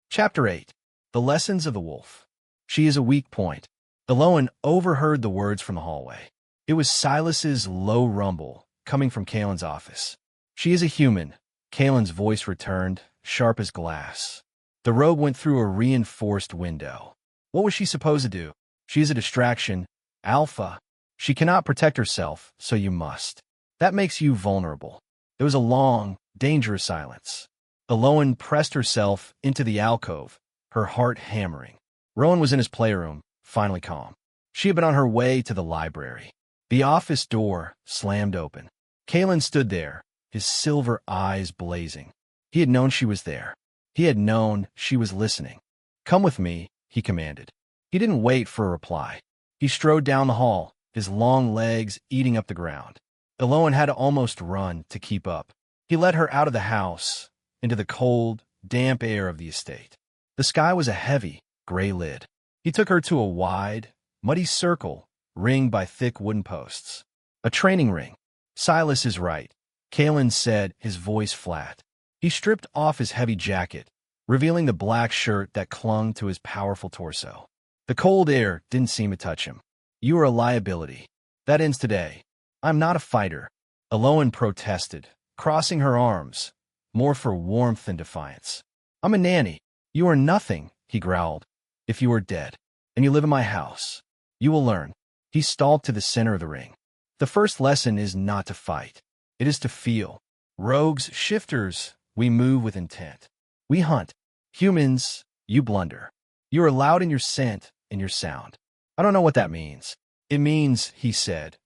Chapter 8. The Lessons of the Wolf. She is a weak point. Elowen overheard the words from the hallway. It was Silas's low rumble, coming from Kaelan's office. "She is a human," Kaelan's voice returned, sharp as glass. The robe went through a reinforced window. What was she supposed to do? She is a distraction. Alpha. She cannot protect herself, so you must. That makes you vulnerable. There was a long, dangerous silence. Elowen pressed herself into the alcove, her heart hammering. Rowan was in his playroom, finally calm. She had been on her way to the library. The office door slammed open. Kaelan stood there, his silver eyes blazing. He had known she was there. He had known she was listening. "Come with me," he commanded. He didn't wait for a reply. He strode down the hall, his long legs eating up the ground. Elowen had to almost run to keep up. He led her out of the house, into the cold, damp air of the estate. The sky was a heavy, gray lid. He took her to a wide, muddy circle, ringed by thick wooden posts. "A training ring. Silas is right," Kaelan said, his voice flat. He stripped off his heavy jacket, revealing the black shirt that clung to his powerful torso. The cold air didn't seem to touch him. "You are a liability. That ends today. I'm not a fighter," Elowen protested, crossing her arms, more for warmth than defiance. "I'm a nanny. You are nothing," he growled. "If you are dead, and you live in my house, you will learn." He stalked to the center of the ring. "The first lesson is not to fight. It is to feel. Rogues, shifters, we move with intent. We hunt. Humans, you blunder. You are loud in your scent and your sound." "I don't know what that means." "It means," he said,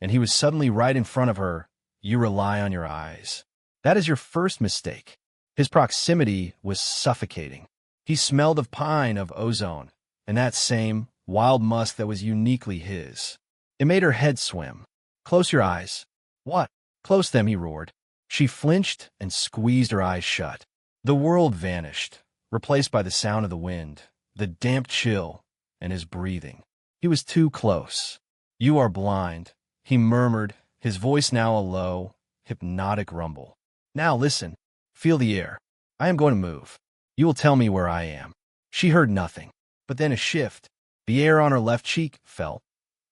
and he was suddenly right in front of her, "you rely on your eyes. That is your first mistake." His proximity was suffocating. He smelled of pine, of ozone, and that same wild musk that was uniquely his. It made her head swim. "Close your eyes." "What?" "Close them," he roared. She flinched and squeezed her eyes shut. The world vanished, replaced by the sound of the wind, the damp chill, and his breathing. He was too close. "You are blind," he murmured, his voice now a low, hypnotic rumble. "Now listen. Feel the air. I am going to move. You will tell me where I am." She heard nothing, but then a shift. The air on her left cheek felt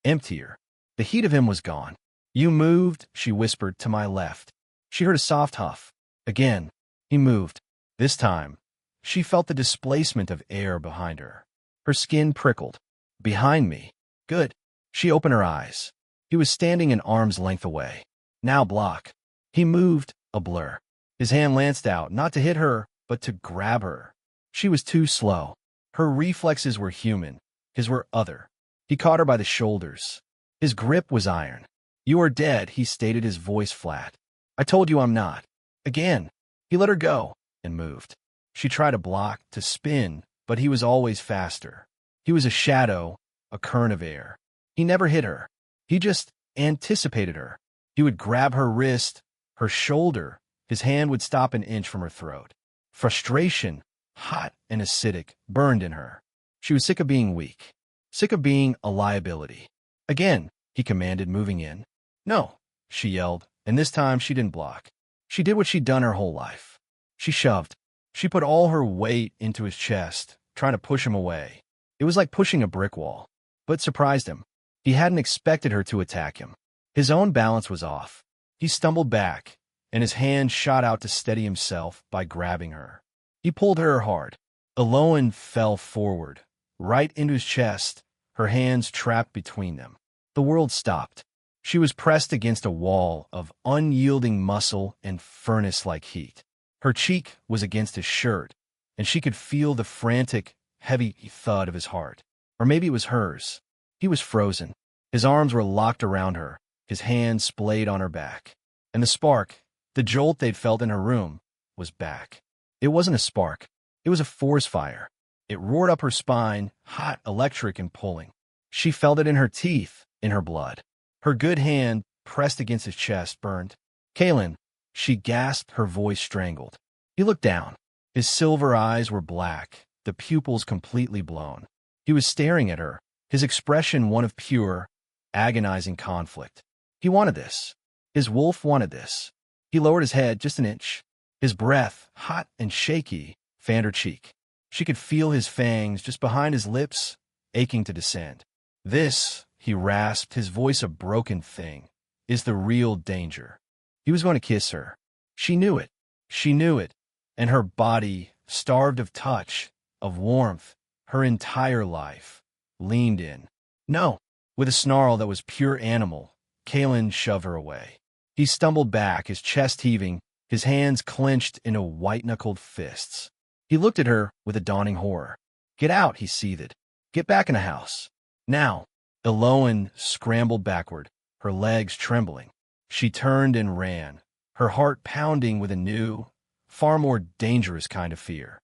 emptier. The heat of him was gone. "You moved," she whispered, "to my left." She heard a soft huff. Again, he moved. This time, she felt the displacement of air behind her. Her skin prickled. "Behind me." "Good." She opened her eyes. He was standing an arm's length away. "Now block." He moved, a blur. His hand lanced out, not to hit her, but to grab her. She was too slow. Her reflexes were human. His were other. He caught her by the shoulders. His grip was iron. "You are dead," he stated, his voice flat. "I told you I'm not." Again, he let her go and moved. She tried to block, to spin, but he was always faster. He was a shadow, a current of air. He never hit her. He just anticipated her. He would grab her wrist, her shoulder. His hand would stop an inch from her throat. Frustration, hot and acidic, burned in her. She was sick of being weak, sick of being a liability. "Again," he commanded, moving in. "No," she yelled, and this time she didn't block. She did what she'd done her whole life. She shoved. She put all her weight into his chest, trying to push him away. It was like pushing a brick wall, but it surprised him. He hadn't expected her to attack him. His own balance was off. He stumbled back, and his hand shot out to steady himself by grabbing her. He pulled her hard. Elowen fell forward, right into his chest, her hands trapped between them. The world stopped. She was pressed against a wall of unyielding muscle and furnace-like heat. Her cheek was against his shirt, and she could feel the frantic, heavy thud of his heart. Or maybe it was hers. He was frozen. His arms were locked around her, his hands splayed on her back. And the spark, the jolt they'd felt in her room, was back. It wasn't a spark. It was a forest fire. It roared up her spine, hot, electric, and pulling. She felt it in her teeth, in her blood. Her good hand, pressed against his chest, burned. "Kaelan," she gasped, her voice strangled. He looked down. His silver eyes were black, the pupils completely blown. He was staring at her, his expression one of pure, agonizing conflict. He wanted this. His wolf wanted this. He lowered his head just an inch. His breath, hot and shaky, fanned her cheek. She could feel his fangs just behind his lips, aching to descend. "This," he rasped, his voice a broken thing, "is the real danger." He was going to kiss her. She knew it. She knew it. And her body, starved of touch, of warmth, her entire life, leaned in. "No." With a snarl that was pure animal, Kaelan shoved her away. He stumbled back, his chest heaving, his hands clenched into white-knuckled fists. He looked at her with a dawning horror. "Get out," he seethed. "Get back in the house. Now." Elowen scrambled backward, her legs trembling. She turned and ran, her heart pounding with a new, far more dangerous kind of fear.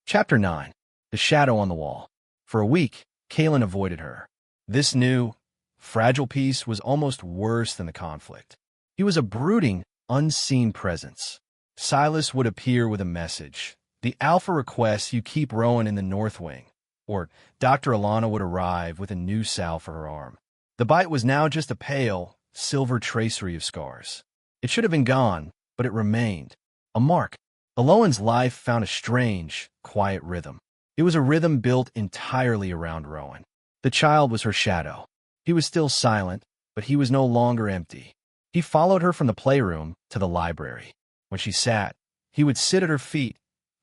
Chapter 9. The Shadow on the Wall. For a week, Kaelan avoided her. This new, fragile piece was almost worse than the conflict. He was a brooding, unseen presence. Silas would appear with a message. The Alpha requests you keep Rowan in the North Wing. Or Dr. Alana would arrive with a new salve for her arm. The bite was now just a pale, silver tracery of scars. It should have been gone, but it remained. A mark. Elowen's life found a strange, quiet rhythm. It was a rhythm built entirely around Rowan. The child was her shadow. He was still silent, but he was no longer empty. He followed her from the playroom to the library. When she sat, he would sit at her feet,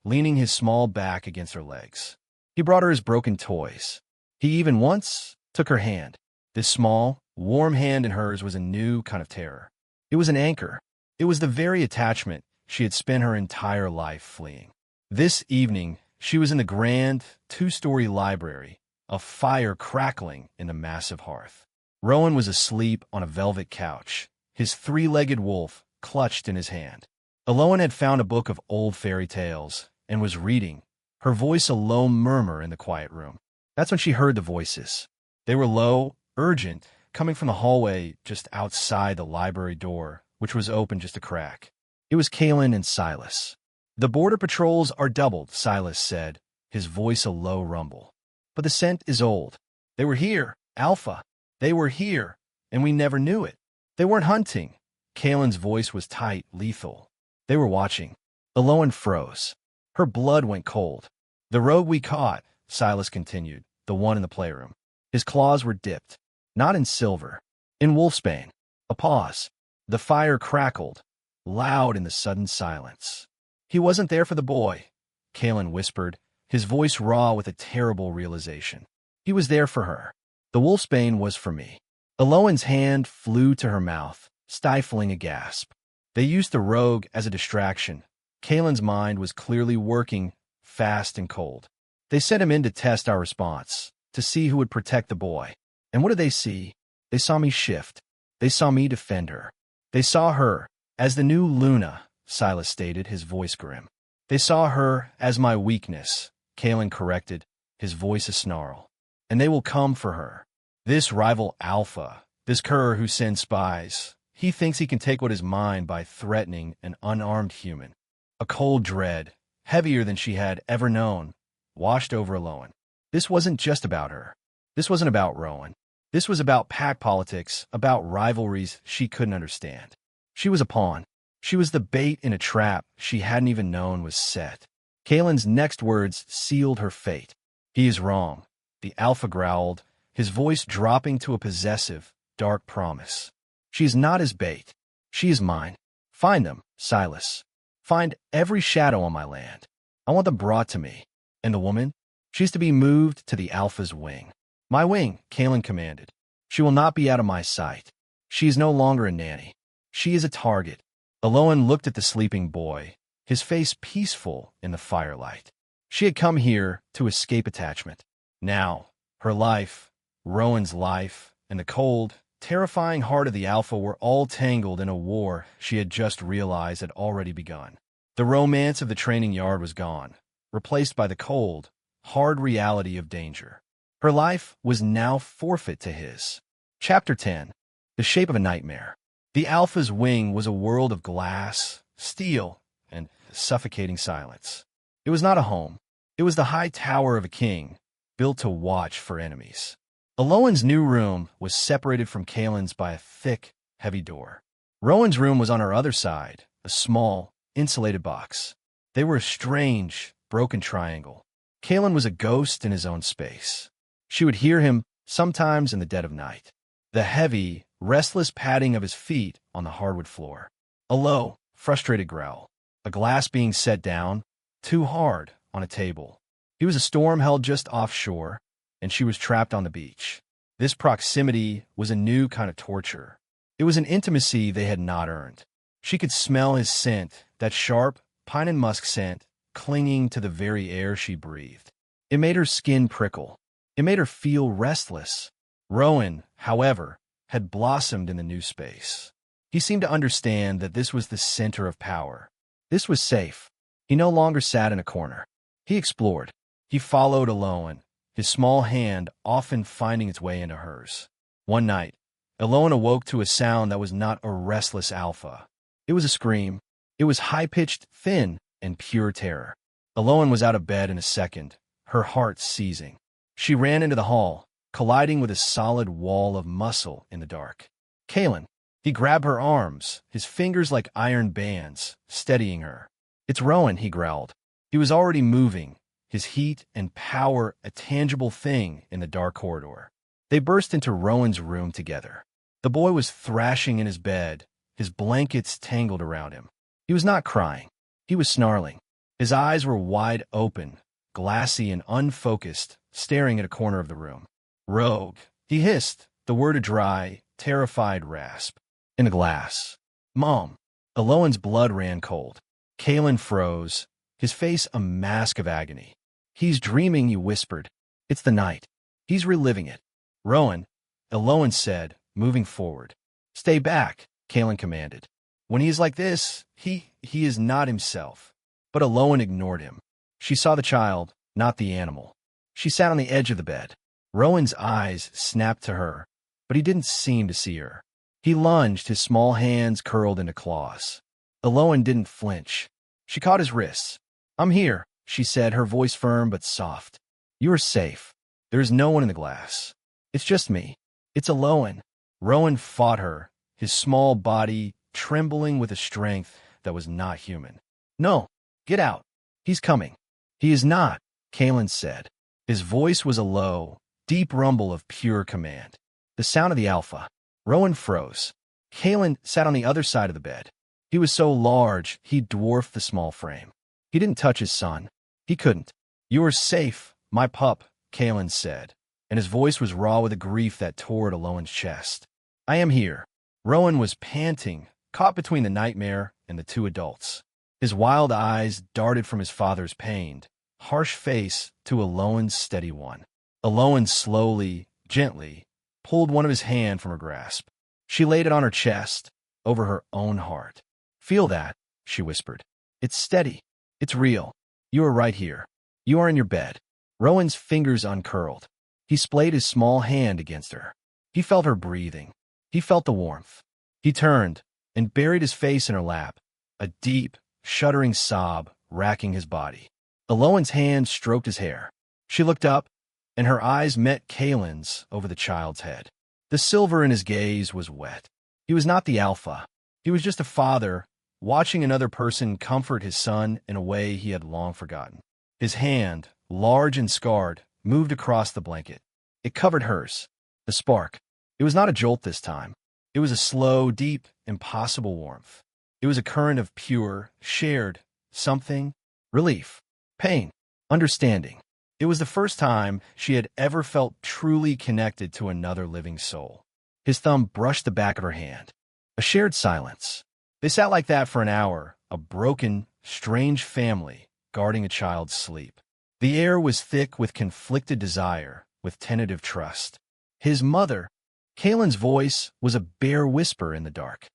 leaning his small back against her legs. He brought her his broken toys. He even once took her hand. This small, warm hand in hers was a new kind of terror. It was an anchor. It was the very attachment she had spent her entire life fleeing. This evening, she was in the grand, two-story library, a fire crackling in the massive hearth. Rowan was asleep on a velvet couch, his three-legged wolf clutched in his hand. Elowen had found a book of old fairy tales and was reading, her voice a low murmur in the quiet room. That's when she heard the voices. They were low, urgent, coming from the hallway just outside the library door, which was open just a crack. It was Kaelan and Silas. "The border patrols are doubled," Silas said, his voice a low rumble. "But the scent is old. They were here, Alpha. They were here, and we never knew it. They weren't hunting." Kaelan's voice was tight, lethal. "They were watching." Elowen froze. Her blood went cold. "The rogue we caught," Silas continued, the one in the playroom. His claws were dipped, not in silver, in wolfsbane. A pause. The fire crackled, loud in the sudden silence. "He wasn't there for the boy," Kaelan whispered, his voice raw with a terrible realization. "He was there for her. The wolfsbane was for me." Elowen's hand flew to her mouth, stifling a gasp. They used the rogue as a distraction. Kaelan's mind was clearly working, fast and cold. "They sent him in to test our response, to see who would protect the boy. And what did they see? They saw me shift. They saw me defend her. They saw her as the new Luna," Silas stated, his voice grim. "They saw her as my weakness," Kaelan corrected, his voice a snarl. "And they will come for her. This rival Alpha, this cur who sends spies, he thinks he can take what is mine by threatening an unarmed human." A cold dread, heavier than she had ever known, washed over Elowen. This wasn't just about her. This wasn't about Rowan. This was about pack politics, about rivalries she couldn't understand. She was a pawn. She was the bait in a trap she hadn't even known was set. Kaelan's next words sealed her fate. "He is wrong," the Alpha growled, his voice dropping to a possessive, dark promise. "She is not his bait. She is mine. Find them, Silas. Find every shadow on my land. I want them brought to me. And the woman? She's to be moved to the Alpha's wing." "My wing," Kaelan commanded. "She will not be out of my sight. She is no longer a nanny. She is a target." Elowen looked at the sleeping boy, his face peaceful in the firelight. She had come here to escape attachment. Now, her life, Rowan's life, and the cold, terrifying heart of the Alpha were all tangled in a war she had just realized had already begun. The romance of the training yard was gone, replaced by the cold, hard reality of danger. Her life was now forfeit to his. Chapter 10. The Shape of a Nightmare. The Alpha's wing was a world of glass, steel, and suffocating silence. It was not a home. It was the high tower of a king, built to watch for enemies. Elowen's new room was separated from Kaelan's by a thick, heavy door. Rowan's room was on her other side, a small, insulated box. They were a strange, broken triangle. Kaelan was a ghost in his own space. She would hear him sometimes in the dead of night. The heavy, restless padding of his feet on the hardwood floor. A low, frustrated growl. A glass being set down, too hard, on a table. He was a storm held just offshore, and she was trapped on the beach. This proximity was a new kind of torture. It was an intimacy they had not earned. She could smell his scent, that sharp, pine and musk scent, clinging to the very air she breathed. It made her skin prickle. It made her feel restless. Rowan, however, had blossomed in the new space. He seemed to understand that this was the center of power. This was safe. He no longer sat in a corner. He explored. He followed Elowen, his small hand often finding its way into hers. One night, Elowen awoke to a sound that was not a restless alpha. It was a scream. It was high-pitched, thin, and pure terror. Elowen was out of bed in a second, her heart seizing. She ran into the hall, colliding with a solid wall of muscle in the dark. Kaelan. He grabbed her arms, his fingers like iron bands, steadying her. "It's Rowan," he growled. He was already moving, his heat and power a tangible thing in the dark corridor. They burst into Rowan's room together. The boy was thrashing in his bed, his blankets tangled around him. He was not crying. He was snarling. His eyes were wide open, glassy and unfocused, staring at a corner of the room. "Rogue," he hissed, the word a dry, terrified rasp. In the glass. "Mom." Elowen's blood ran cold. Kaelan froze, his face a mask of agony. "He's dreaming," he whispered. "It's the night. He's reliving it." "Rowan," Elowen said, moving forward. "Stay back," Kaelan commanded. "When he is like this, he is not himself." But Elowen ignored him. She saw the child, not the animal. She sat on the edge of the bed. Rowan's eyes snapped to her, but he didn't seem to see her. He lunged, his small hands curled into claws. Elowen didn't flinch. She caught his wrists. "I'm here," she said, her voice firm but soft. "You are safe. There is no one in the glass. It's just me. It's Elowen." Rowan fought her, his small body trembling with a strength that was not human. "No, get out. He's coming." "He is not," Kaelan said. His voice was a low, deep rumble of pure command. The sound of the alpha. Rowan froze. Kaelan sat on the other side of the bed. He was so large, he dwarfed the small frame. He didn't touch his son. He couldn't. "You are safe, my pup," Kaelan said, and his voice was raw with a grief that tore at Elowen's chest. "I am here." Rowan was panting, caught between the nightmare and the two adults. His wild eyes darted from his father's pained, harsh face to Elowen's steady one. Elowen slowly, gently, pulled one of his hand from her grasp. She laid it on her chest, over her own heart. "Feel that," she whispered. "It's steady. It's real. You are right here. You are in your bed." Rowan's fingers uncurled. He splayed his small hand against her. He felt her breathing. He felt the warmth. He turned and buried his face in her lap, a deep, shuddering sob racking his body. Elowen's hand stroked his hair. She looked up, and her eyes met Kaelan's over the child's head. The silver in his gaze was wet. He was not the alpha. He was just a father, watching another person comfort his son in a way he had long forgotten. His hand, large and scarred, moved across the blanket. It covered hers. The spark. It was not a jolt this time. It was a slow, deep, impossible warmth. It was a current of pure, shared, something, relief, pain, understanding. It was the first time she had ever felt truly connected to another living soul. His thumb brushed the back of her hand. A shared silence. They sat like that for an hour, a broken, strange family guarding a child's sleep. The air was thick with conflicted desire, with tentative trust. His mother, Kaelan's voice, was a bare whisper in the dark.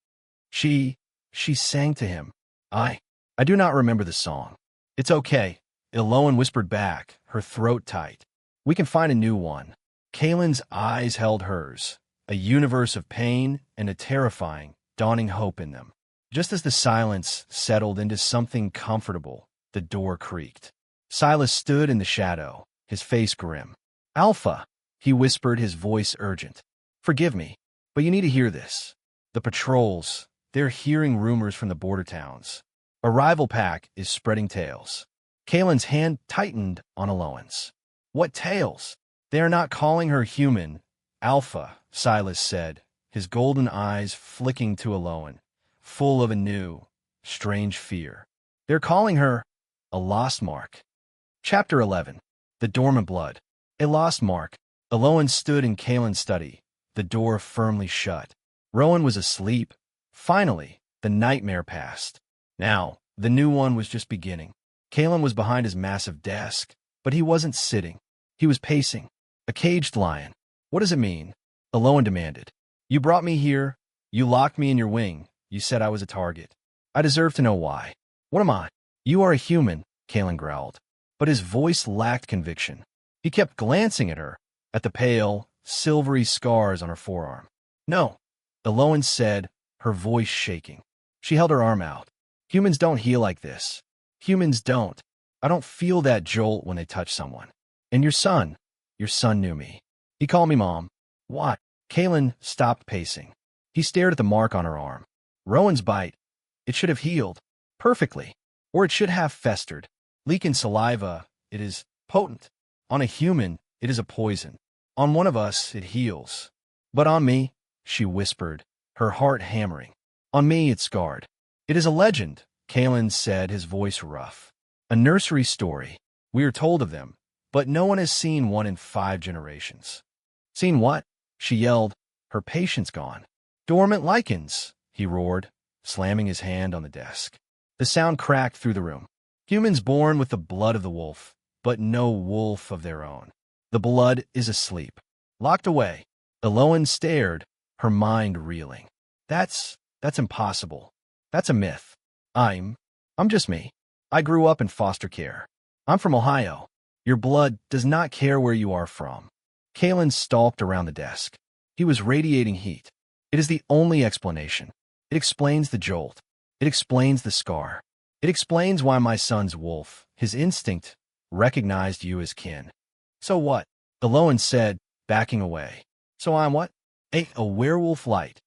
She sang to him. I do not remember the song." "It's okay," Elowen whispered back, her throat tight. "We can find a new one." Kaelan's eyes held hers, a universe of pain and a terrifying, dawning hope in them. Just as the silence settled into something comfortable, the door creaked. Silas stood in the shadow, his face grim. "Alpha," he whispered, his voice urgent. "Forgive me, but you need to hear this. The patrols, they're hearing rumors from the border towns. A rival pack is spreading tales." Kaelan's hand tightened on Elowen's. "What tales?" "They are not calling her human, Alpha," Silas said, his golden eyes flicking to Elowen, full of a new, strange fear. "They're calling her a lost mark." Chapter 11. The Dormant Blood. A lost mark. Elowen stood in Kaelan's study, the door firmly shut. Rowan was asleep. Finally, the nightmare passed. Now, the new one was just beginning. Kaelan was behind his massive desk, but he wasn't sitting. He was pacing. A caged lion. "What does it mean?" Elowen demanded. You brought me here. You locked me in your wing. You said I was a target. I deserve to know why. What am I? You are a human, Kaelan growled. But his voice lacked conviction. He kept glancing at her, at the pale, silvery scars on her forearm. No, Elowen said, her voice shaking. She held her arm out. Humans don't heal like this. Humans don't. I don't feel that jolt when they touch someone. And your son knew me. He called me Mom. Why? Kaelan stopped pacing. He stared at the mark on her arm. Rowan's bite. It should have healed. Perfectly. Or it should have festered. Leaking saliva. It is potent. On a human, it is a poison. On one of us, it heals. But on me, she whispered, her heart hammering. On me, it's scarred. It is a legend, Kaelan said, his voice rough. A nursery story. We are told of them, but no one has seen one in 5 generations. Seen what? She yelled, her patience gone. Dormant lichens, he roared, slamming his hand on the desk. The sound cracked through the room. Humans born with the blood of the wolf, but no wolf of their own. The blood is asleep. Locked away. Elowen stared, her mind reeling. That's impossible. That's a myth. I'm just me. I grew up in foster care. I'm from Ohio. Your blood does not care where you are from. Kaelan stalked around the desk. He was radiating heat. It is the only explanation. It explains the jolt. It explains the scar. It explains why my son's wolf, his instinct, recognized you as kin. So what? Elowen said, backing away. So I'm what? A werewolf light.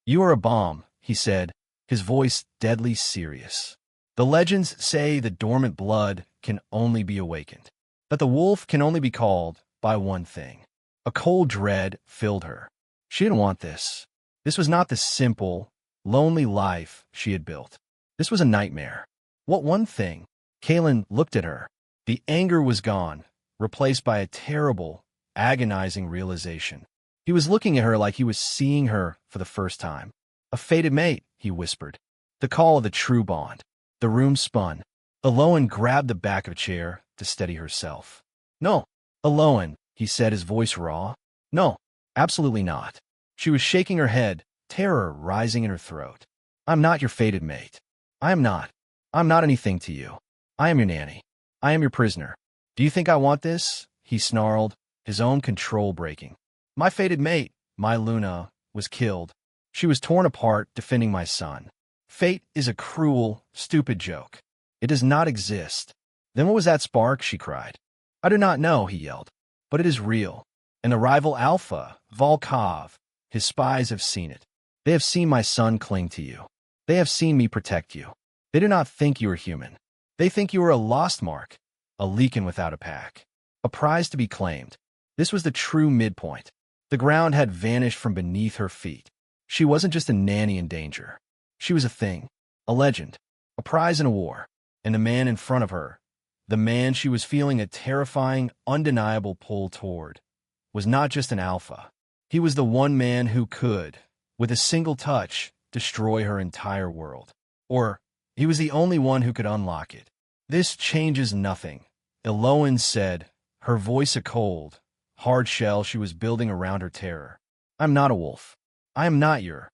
You are a bomb, he said, his voice deadly serious. The legends say the dormant blood can only be awakened, that the wolf can only be called by one thing. A cold dread filled her. She didn't want this. This was not the simple, lonely life she had built. This was a nightmare. What one thing? Kaelan looked at her. The anger was gone, replaced by a terrible, agonizing realization. He was looking at her like he was seeing her for the first time. A fated mate, he whispered. The call of the true bond. The room spun. Elowen grabbed the back of a chair to steady herself. No, Elowen, he said, his voice raw. No, absolutely not. She was shaking her head, terror rising in her throat. I'm not your fated mate. I am not. I'm not anything to you. I am your nanny. I am your prisoner. Do you think I want this? He snarled, his own control breaking. My fated mate, my Luna, was killed. She was torn apart defending my son. Fate is a cruel, stupid joke. It does not exist. Then what was that spark? She cried. I do not know, he yelled. But it is real. And the rival Alpha, Volkov, his spies have seen it. They have seen my son cling to you. They have seen me protect you. They do not think you are human. They think you are a lost mark, a leakin without a pack, a prize to be claimed. This was the true midpoint. The ground had vanished from beneath her feet. She wasn't just a nanny in danger. She was a thing, a legend, a prize in a war. And the man in front of her, the man she was feeling a terrifying, undeniable pull toward, was not just an alpha. He was the one man who could, with a single touch, destroy her entire world. Or he was the only one who could unlock it. This changes nothing, Elowen said, her voice a cold, hard shell she was building around her terror. I'm not a wolf. I am not your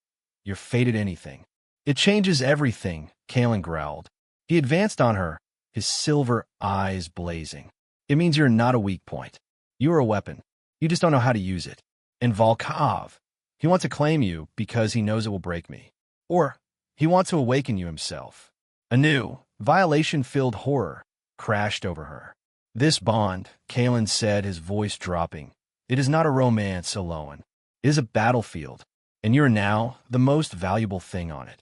fated anything. It changes everything, Kaelan growled. He advanced on her, his silver eyes blazing. It means you're not a weak point. You are a weapon. You just don't know how to use it. And Volkov, he wants to claim you because he knows it will break me. Or he wants to awaken you himself. A new, violation-filled horror crashed over her. This bond, Kaelan said, his voice dropping. It is not a romance, Elowen. It is a battlefield, and you are now the most valuable thing on it.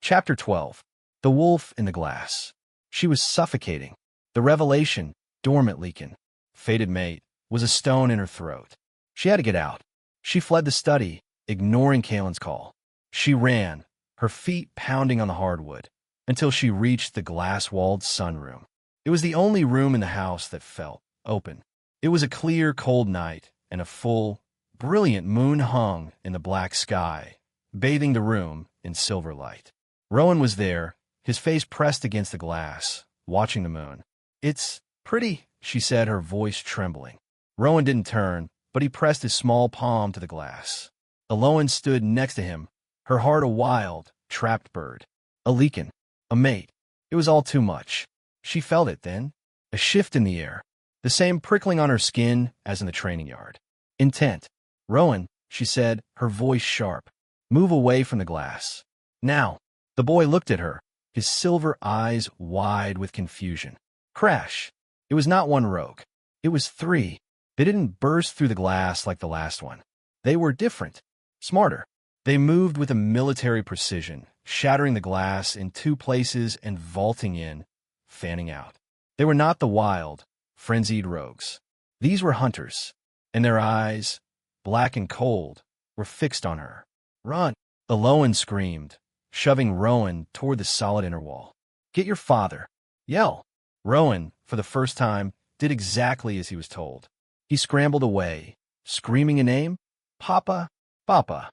Chapter 12. The Wolf in the Glass. She was suffocating. The revelation, dormant leakin, fated mate, was a stone in her throat. She had to get out. She fled the study, ignoring Kaelan's call. She ran, her feet pounding on the hardwood, until she reached the glass-walled sunroom. It was the only room in the house that felt open. It was a clear, cold night, and a full, brilliant moon hung in the black sky, bathing the room in silver light. Rowan was there, his face pressed against the glass, watching the moon. It's pretty, she said, her voice trembling. Rowan didn't turn, but he pressed his small palm to the glass. Elowen stood next to him, her heart a wild, trapped bird. A leakin', a mate. It was all too much. She felt it then. A shift in the air. The same prickling on her skin as in the training yard. Intent. Rowan, she said, her voice sharp. Move away from the glass. Now. The boy looked at her, his silver eyes wide with confusion. Crash. It was not one rogue. It was three. They didn't burst through the glass like the last one. They were different. Smarter. They moved with a military precision, shattering the glass in two places and vaulting in, fanning out. They were not the wild, frenzied rogues. These were hunters, and their eyes, black and cold, were fixed on her. Run! Elowen screamed, shoving Rowan toward the solid inner wall. Get your father. Yell! Rowan, for the first time, did exactly as he was told. He scrambled away, screaming a name, Papa, Papa.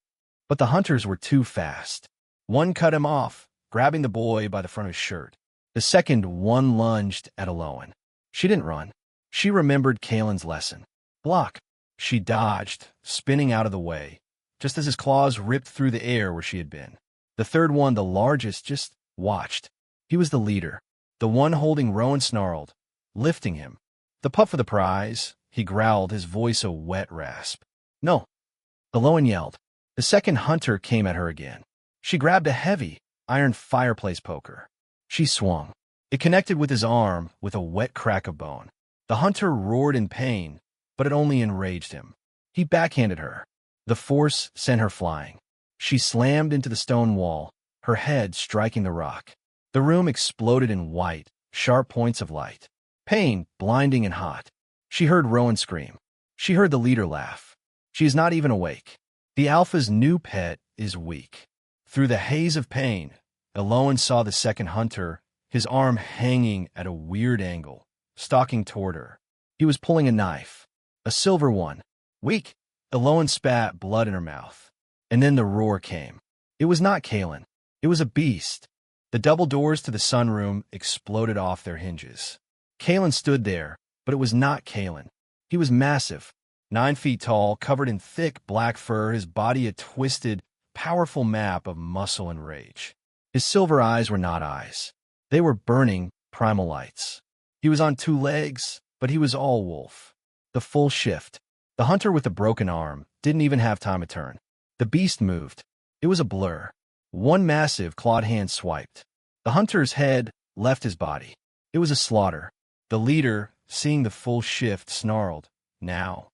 But the hunters were too fast. One cut him off, grabbing the boy by the front of his shirt. The second one lunged at Elowen. She didn't run. She remembered Kaelan's lesson. Block. She dodged, spinning out of the way, just as his claws ripped through the air where she had been. The third one, the largest, just watched. He was the leader. The one holding Rowan snarled, lifting him. The pup for the prize, he growled, his voice a wet rasp. No. Elowen yelled. The second hunter came at her again. She grabbed a heavy, iron fireplace poker. She swung. It connected with his arm with a wet crack of bone. The hunter roared in pain, but it only enraged him. He backhanded her. The force sent her flying. She slammed into the stone wall, her head striking the rock. The room exploded in white, sharp points of light. Pain, blinding and hot. She heard Rowan scream. She heard the leader laugh. She is not even awake. The alpha's new pet is weak. Through the haze of pain, Elowen saw the second hunter, his arm hanging at a weird angle, stalking toward her. He was pulling a knife. A silver one. Weak. Elowen spat blood in her mouth. And then the roar came. It was not Kaelan. It was a beast. The double doors to the sunroom exploded off their hinges. Kaelan stood there, but it was not Kaelan. He was massive, 9 feet tall, covered in thick black fur, his body a twisted, powerful map of muscle and rage. His silver eyes were not eyes. They were burning, primal lights. He was on 2 legs, but he was all wolf. The full shift. The hunter with the broken arm didn't even have time to turn. The beast moved. It was a blur. One massive clawed hand swiped. The hunter's head left his body. It was a slaughter. The leader, seeing the full shift, snarled, now.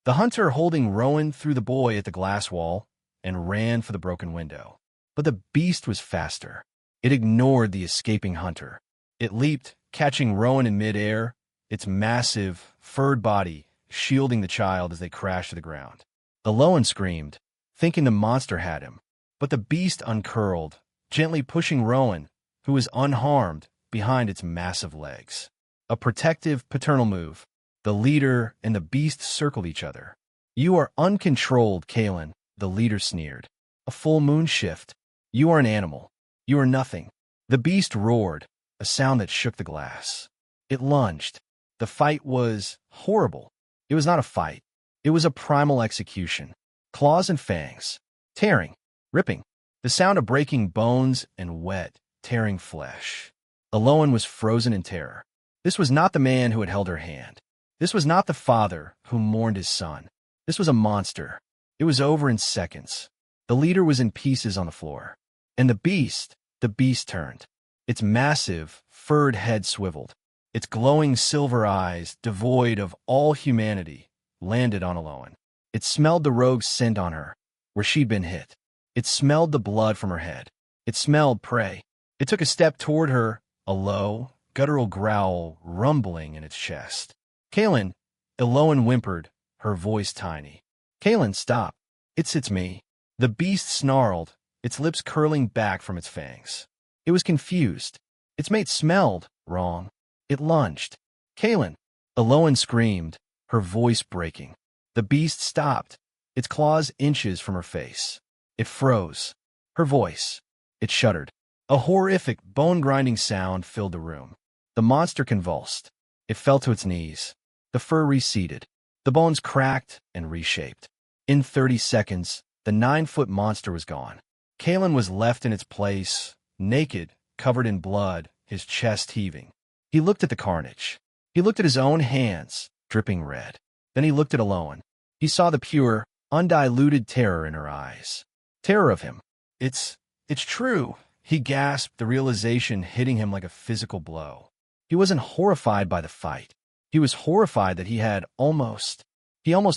The hunter holding Rowan threw the boy at the glass wall and ran for the broken window. But the beast was faster. It ignored the escaping hunter. It leaped, catching Rowan in midair, its massive, furred body shielding the child as they crashed to the ground. Elowen screamed, thinking the monster had him. But the beast uncurled, gently pushing Rowan, who was unharmed, behind its massive legs. A protective, paternal move. The leader and the beast circled each other. You are uncontrolled, Kaelan, the leader sneered. A full moon shift. You are an animal. You are nothing. The beast roared, a sound that shook the glass. It lunged. The fight was horrible. It was not a fight. It was a primal execution. Claws and fangs. Tearing. Ripping. The sound of breaking bones and wet, tearing flesh. Elowen was frozen in terror. This was not the man who had held her hand. This was not the father who mourned his son. This was a monster. It was over in seconds. The leader was in pieces on the floor. And the beast turned. Its massive, furred head swiveled. Its glowing silver eyes, devoid of all humanity, landed on Elowen. It smelled the rogue's scent on her, where she'd been hit. It smelled the blood from her head. It smelled prey. It took a step toward her, a low, guttural growl rumbling in its chest. Kaelan, Elowen whimpered, her voice tiny. Kaelan, stop. It's me. The beast snarled, its lips curling back from its fangs. It was confused. Its mate smelled wrong. It lunged. Kaelan, Elowen screamed, her voice breaking. The beast stopped, its claws inches from her face. It froze. Her voice. It shuddered. A horrific, bone-grinding sound filled the room. The monster convulsed. It fell to its knees. The fur receded. The bones cracked and reshaped. In 30 seconds, The 9-foot monster was gone. Kaelan was left in its place, naked, covered in blood, his chest heaving. He looked at the carnage. He looked at his own hands, dripping red. Then he looked at Elowen. He saw the pure, undiluted terror in her eyes. Terror of him. It's true, he gasped, the realization hitting him like a physical blow. He wasn't horrified by the fight. He was horrified that he almost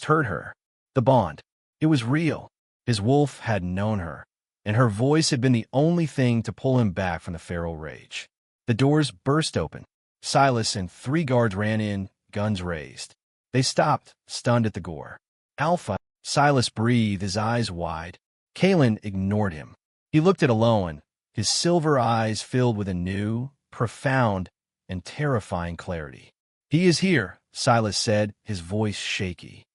hurt her. The bond. It was real. His wolf had known her, and her voice had been the only thing to pull him back from the feral rage. The doors burst open. Silas and 3 guards ran in, guns raised. They stopped, stunned at the gore. Alpha, Silas breathed, his eyes wide. Kaelan ignored him. He looked at Elowen, his silver eyes filled with a new, profound, and terrifying clarity. He is here, Silas said, his voice shaky.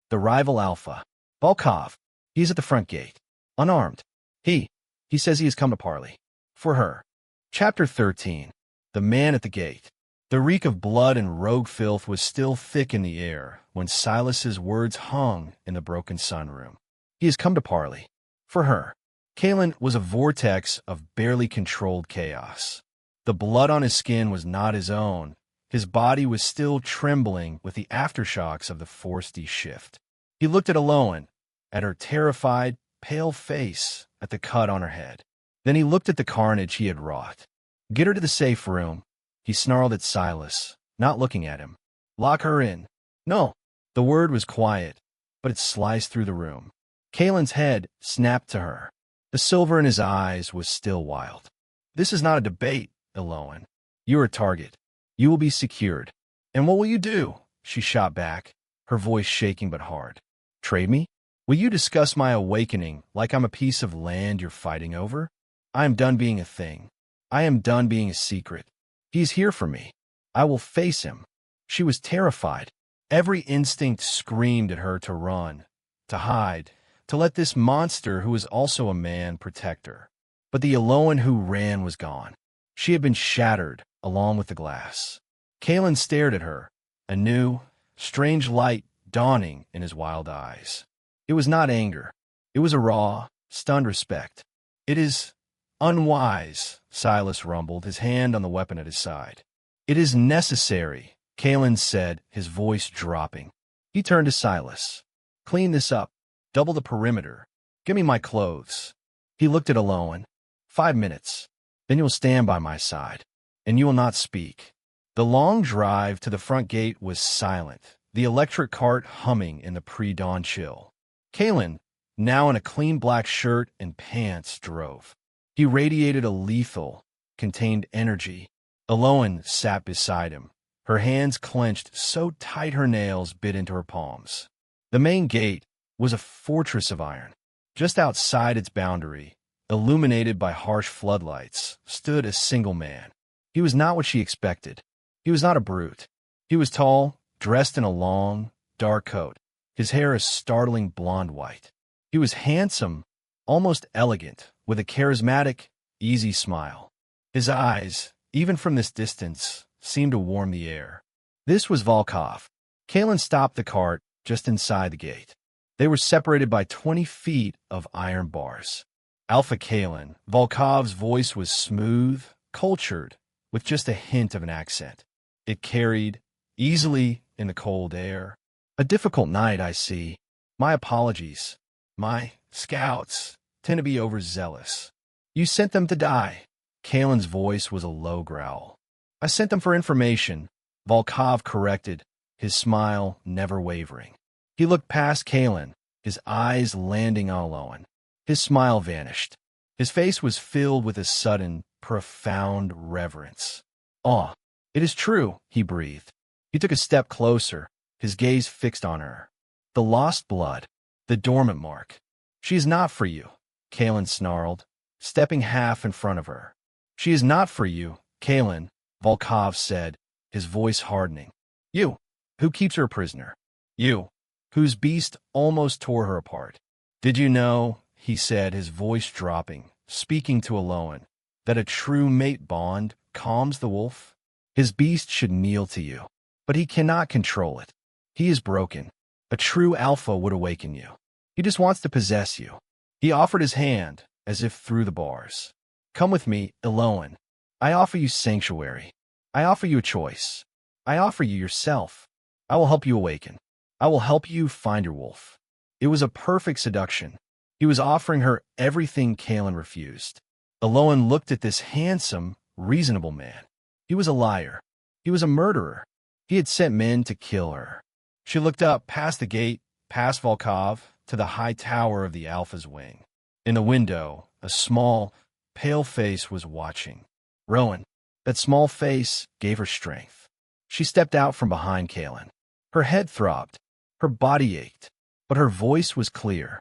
The rival Alpha. Volkov. He is at the front gate. Unarmed. He says he has come to parley. For her. Chapter 13. The man at the gate. The reek of blood and rogue filth was still thick in the air when Silas's words hung in the broken sunroom. He has come to parley. For her. Kaelan was a vortex of barely controlled chaos. The blood on his skin was not his own. His body was still trembling with the aftershocks of the forced shift. He looked at Elowen, at her terrified, pale face, at the cut on her head. Then he looked at the carnage he had wrought. Get her to the safe room, he snarled at Silas, not looking at him. Lock her in. No. The word was quiet, but it sliced through the room. Kaelan's head snapped to her. The silver in his eyes was still wild. This is not a debate, Elowen. You are a target. You will be secured. And what will you do? She shot back, her voice shaking but hard. Trade me? Will you discuss my awakening like I'm a piece of land you're fighting over? I am done being a thing. I am done being a secret. He's here for me. I will face him. She was terrified. Every instinct screamed at her to run, to hide, to let this monster, who was also a man, protect her. But the Elowen who ran was gone. She had been shattered, along with the glass. Kaelan stared at her, a new, strange light dawning in his wild eyes. It was not anger. It was a raw, stunned respect. It is unwise, Silas rumbled, his hand on the weapon at his side. It is necessary, Kaelan said, his voice dropping. He turned to Silas. Clean this up. Double the perimeter. Give me my clothes. He looked at Elowen. 5 minutes. Then you'll stand by my side, and you will not speak. The long drive to the front gate was silent, the electric cart humming in the pre-dawn chill. Kaelan, now in a clean black shirt and pants, drove. He radiated a lethal, contained energy. Elowen sat beside him, her hands clenched so tight her nails bit into her palms. The main gate was a fortress of iron. Just outside its boundary, illuminated by harsh floodlights, stood a single man. He was not what she expected. He was not a brute. He was tall, dressed in a long, dark coat, his hair a startling blonde white. He was handsome, almost elegant, with a charismatic, easy smile. His eyes, even from this distance, seemed to warm the air. This was Volkov. Kaelan stopped the cart just inside the gate. They were separated by 20 feet of iron bars. Alpha Kaelan, Volkov's voice was smooth, cultured, with just a hint of an accent. It carried, easily in the cold air. A difficult night, I see. My apologies. My scouts tend to be overzealous. You sent them to die. Kaelan's voice was a low growl. I sent them for information, Volkov corrected, his smile never wavering. He looked past Kaelan, his eyes landing on Elowen. His smile vanished. His face was filled with a sudden, profound reverence. Awe. It is true, he breathed. He took a step closer, his gaze fixed on her. The lost blood, the dormant mark. She is not for you, Kaelan snarled, stepping half in front of her. She is not for you, Kaelan, Volkov said, his voice hardening. You, who keeps her a prisoner. You, whose beast almost tore her apart. Did you know, he said, his voice dropping, speaking to Elowen, that a true mate bond calms the wolf? His beast should kneel to you, but he cannot control it. He is broken. A true alpha would awaken you. He just wants to possess you. He offered his hand, as if through the bars. Come with me, Elowen. I offer you sanctuary. I offer you a choice. I offer you yourself. I will help you awaken. I will help you find your wolf. It was a perfect seduction. He was offering her everything Kaelan refused. Elowen looked at this handsome, reasonable man. He was a liar. He was a murderer. He had sent men to kill her. She looked up past the gate, past Volkov, to the high tower of the Alpha's wing. In the window, a small, pale face was watching. Rowan. That small face gave her strength. She stepped out from behind Kaelan. Her head throbbed. Her body ached. But her voice was clear.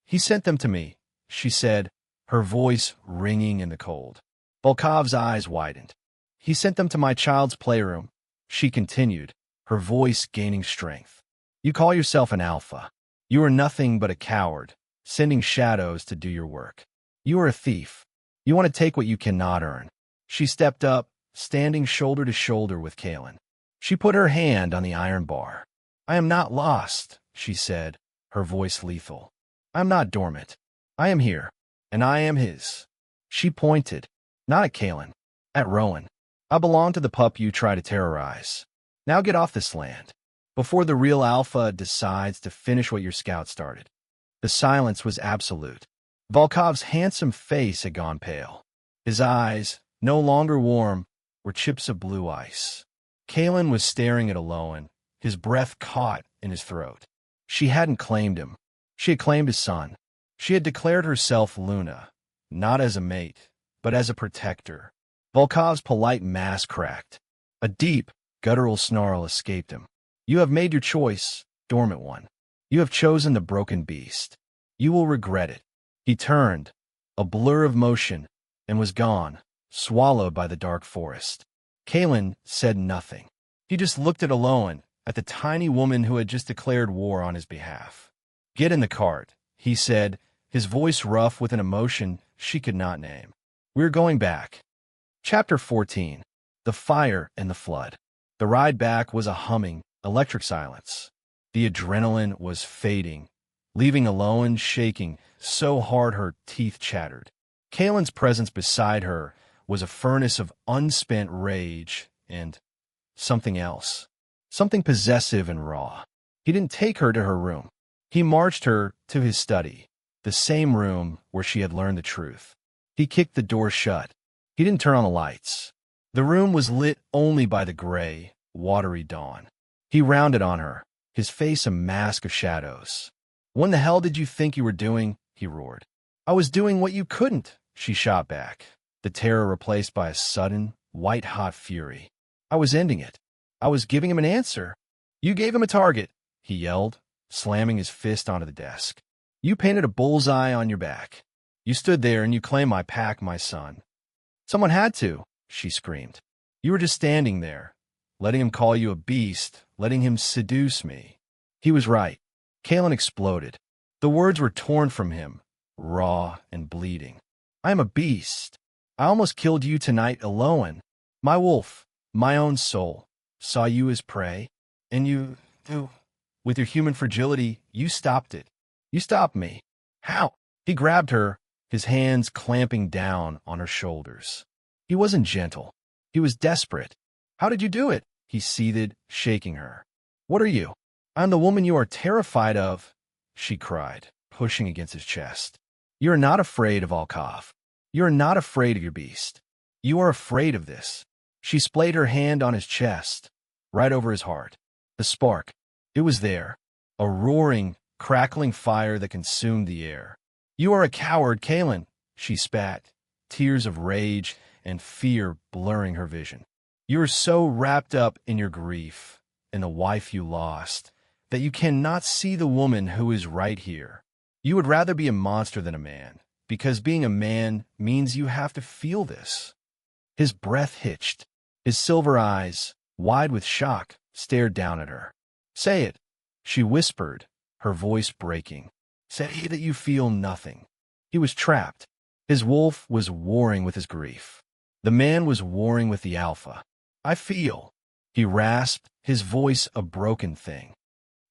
He sent them to me, she said, her voice ringing in the cold. Volkov's eyes widened. He sent them to my child's playroom, she continued, her voice gaining strength. You call yourself an alpha. You are nothing but a coward, sending shadows to do your work. You are a thief. You want to take what you cannot earn. She stepped up, standing shoulder to shoulder with Kaelan. She put her hand on the iron bar. I am not lost, she said, her voice lethal. I am not dormant. I am here, and I am his. She pointed, not at Kaelan, at Rowan. I belong to the pup you try to terrorize. Now get off this land, before the real alpha decides to finish what your scout started. The silence was absolute. Volkov's handsome face had gone pale. His eyes, no longer warm, were chips of blue ice. Kaelan was staring at Elowen, his breath caught in his throat. She hadn't claimed him. She had claimed his son. She had declared herself Luna, not as a mate, but as a protector. Volkov's polite mask cracked. A deep, guttural snarl escaped him. You have made your choice, dormant one. You have chosen the broken beast. You will regret it. He turned, a blur of motion, and was gone, swallowed by the dark forest. Kaelan said nothing. He just looked at Elowen, at the tiny woman who had just declared war on his behalf. Get in the cart, he said, his voice rough with an emotion she could not name. We're going back. Chapter 14. The Fire and the Flood. The ride back was a humming, electric silence. The adrenaline was fading, leaving Elowen shaking so hard her teeth chattered. Kaelan's presence beside her was a furnace of unspent rage and something else. Something possessive and raw. He didn't take her to her room. He marched her to his study, the same room where she had learned the truth. He kicked the door shut. He didn't turn on the lights. The room was lit only by the gray, watery dawn. He rounded on her, his face a mask of shadows. What the hell did you think you were doing? He roared. I was doing what you couldn't, she shot back, the terror replaced by a sudden, white-hot fury. I was ending it. I was giving him an answer. You gave him a target, he yelled, slamming his fist onto the desk. You painted a bullseye on your back. You stood there and you claimed my pack, my son. Someone had to, she screamed. You were just standing there, letting him call you a beast, letting him seduce me. He was right. Kaelan exploded. The words were torn from him, raw and bleeding. I am a beast. I almost killed you tonight, Elowen. My wolf, my own soul, saw you as prey, and you, with your human fragility, you stopped it. You stopped me. How? He grabbed her, his hands clamping down on her shoulders. He wasn't gentle. He was desperate. How did you do it? He seethed, shaking her. What are you? I'm the woman you are terrified of, she cried, pushing against his chest. You are not afraid of Volkov. You are not afraid of your beast. You are afraid of this. She splayed her hand on his chest, right over his heart. The spark. It was there. A roaring, crackling fire that consumed the air. You are a coward, Kaelan, she spat, tears of rage and fear blurring her vision. You are so wrapped up in your grief, in the wife you lost, that you cannot see the woman who is right here. You would rather be a monster than a man, because being a man means you have to feel this. His breath hitched. His silver eyes, wide with shock, stared down at her. Say it, she whispered, her voice breaking. Say that you feel nothing. He was trapped. His wolf was warring with his grief. The man was warring with the alpha. I feel, he rasped, his voice a broken thing.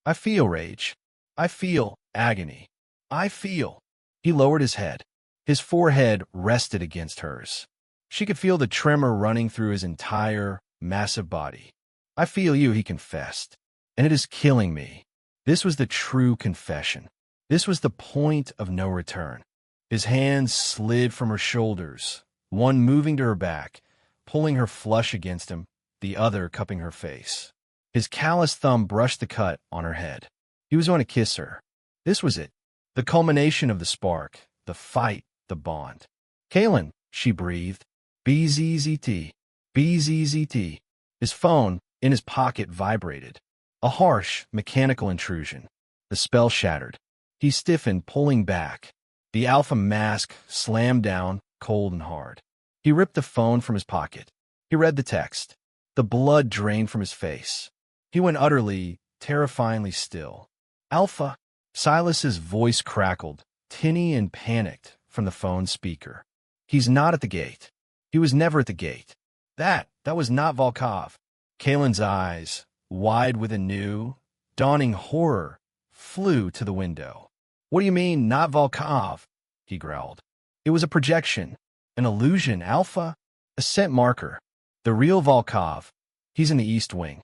I feel rage. I feel agony. I feel. He lowered his head. His forehead rested against hers. She could feel the tremor running through his entire, massive body. I feel you, he confessed, and it is killing me. This was the true confession. This was the point of no return. His hands slid from her shoulders, one moving to her back, pulling her flush against him, the other cupping her face. His calloused thumb brushed the cut on her head. He was going to kiss her. This was it. The culmination of the spark, the fight, the bond. Kaelan, she breathed. BZZT. BZZT. His phone, in his pocket, vibrated. A harsh, mechanical intrusion. The spell shattered. He stiffened, pulling back. The alpha mask slammed down, cold and hard. He ripped the phone from his pocket. He read the text. The blood drained from his face. He went utterly, terrifyingly still. Alpha. Silas's voice crackled, tinny and panicked, from the phone speaker. He's not at the gate. He was never at the gate. That was not Volkov. Kaelan's eyes, wide with a new, dawning horror, flew to the window. What do you mean, not Volkov? He growled. It was a projection, an illusion, Alpha, a scent marker. The real Volkov. He's in the East Wing.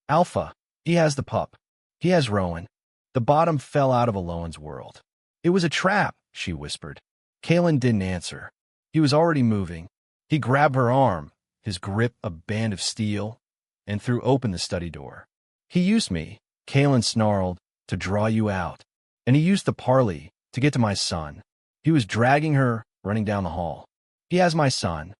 Alpha, he has the pup. He has Rowan. The bottom fell out of Elowen's world. It was a trap, she whispered. Kaelan didn't answer. He was already moving. He grabbed her arm, his grip a band of steel, and threw open the study door. He used me, Kaelan snarled, to draw you out. And he used the parley to get to my son. He was dragging her, running down the hall. He has my son.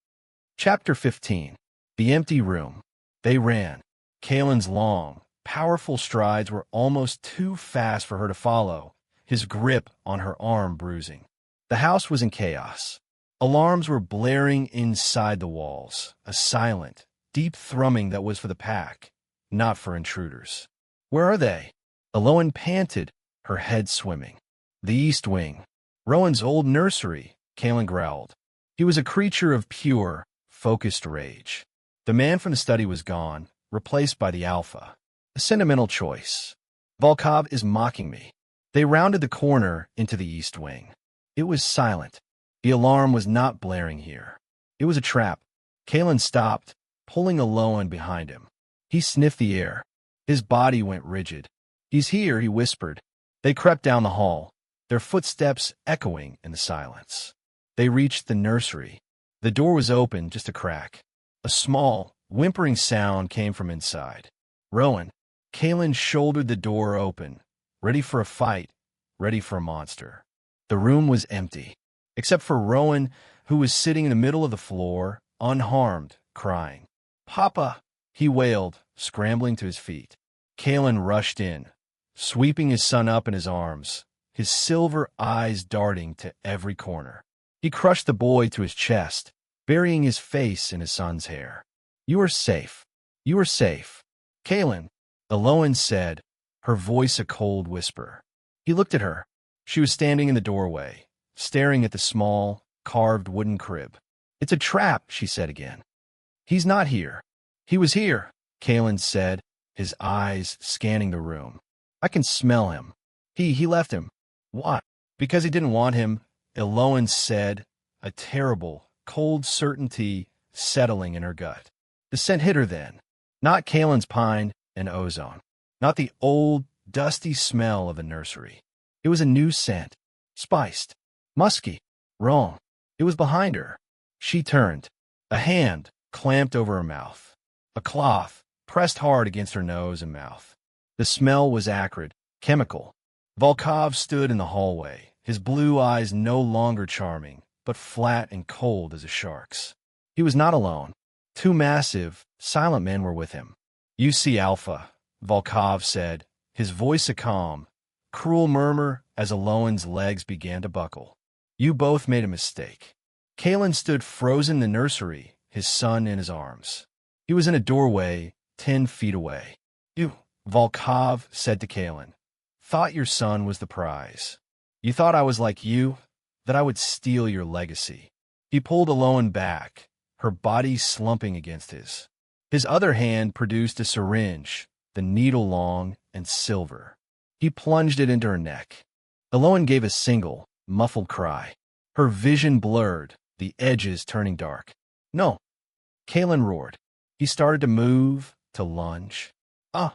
Chapter 15. The empty room. They ran. Kaelan's long, powerful strides were almost too fast for her to follow, his grip on her arm bruising. The house was in chaos. Alarms were blaring inside the walls, a silent, deep thrumming that was for the pack, not for intruders. Where are they? Elowen panted, her head swimming. The East Wing. Rowan's old nursery, Kaelan growled. He was a creature of pure, focused rage. The man from the study was gone, replaced by the Alpha. A sentimental choice. Volkov is mocking me. They rounded the corner into the East Wing. It was silent. The alarm was not blaring here. It was a trap. Kaelan stopped, pulling Elowen behind him. He sniffed the air. His body went rigid. He's here, he whispered. They crept down the hall, their footsteps echoing in the silence. They reached the nursery. The door was open, just a crack. A small, whimpering sound came from inside. Rowan. Kaelan shouldered the door open, ready for a fight, ready for a monster. The room was empty, except for Rowan, who was sitting in the middle of the floor, unharmed, crying. Papa, he wailed, scrambling to his feet. Kaelan rushed in, sweeping his son up in his arms, his silver eyes darting to every corner. He crushed the boy to his chest, burying his face in his son's hair. You are safe. You are safe. Kaelan, Elowen said, her voice a cold whisper. He looked at her. She was standing in the doorway, staring at the small, carved wooden crib. It's a trap, she said again. He's not here. He was here, Kaelan said, his eyes scanning the room. I can smell him. He left him. Why? Because he didn't want him, Elowen said, a terrible, cold certainty settling in her gut. The scent hit her then. Not Kaelan's pine and ozone. Not the old, dusty smell of the nursery. It was a new scent. Spiced. Musky. Wrong. It was behind her. She turned. A hand clamped over her mouth. A cloth pressed hard against her nose and mouth. The smell was acrid, chemical. Volkov stood in the hallway, his blue eyes no longer charming, but flat and cold as a shark's. He was not alone. Two massive, silent men were with him. You see Alpha, Volkov said, his voice a calm, cruel murmur as Elowen's legs began to buckle. You both made a mistake. Kaelan stood frozen in the nursery, his son in his arms. He was in a doorway 10 feet away. You, Volkov said to Kaelan, thought your son was the prize. You thought I was like you, that I would steal your legacy. He pulled Elowen back, her body slumping against his. His other hand produced a syringe, the needle long and silver. He plunged it into her neck. Elowen gave a single, muffled cry. Her vision blurred, the edges turning dark. No, Kaelan roared. He started to move, to lunge. Ah,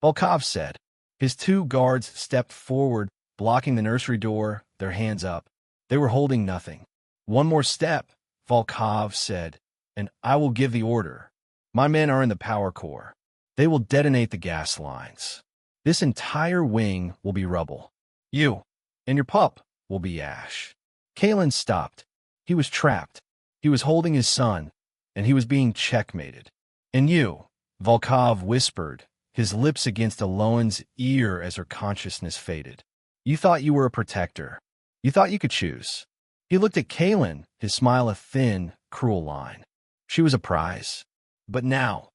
Volkov said. His two guards stepped forward, blocking the nursery door, their hands up. They were holding nothing. One more step, Volkov said, and I will give the order. My men are in the power core. They will detonate the gas lines. This entire wing will be rubble. You and your pup will be ash. Kaelan stopped. He was trapped. He was holding his son, and he was being checkmated. And you, Volkov whispered, his lips against Elowen's ear as her consciousness faded. You thought you were a protector. You thought you could choose. He looked at Kaelan, his smile a thin, cruel line. She was a prize. But now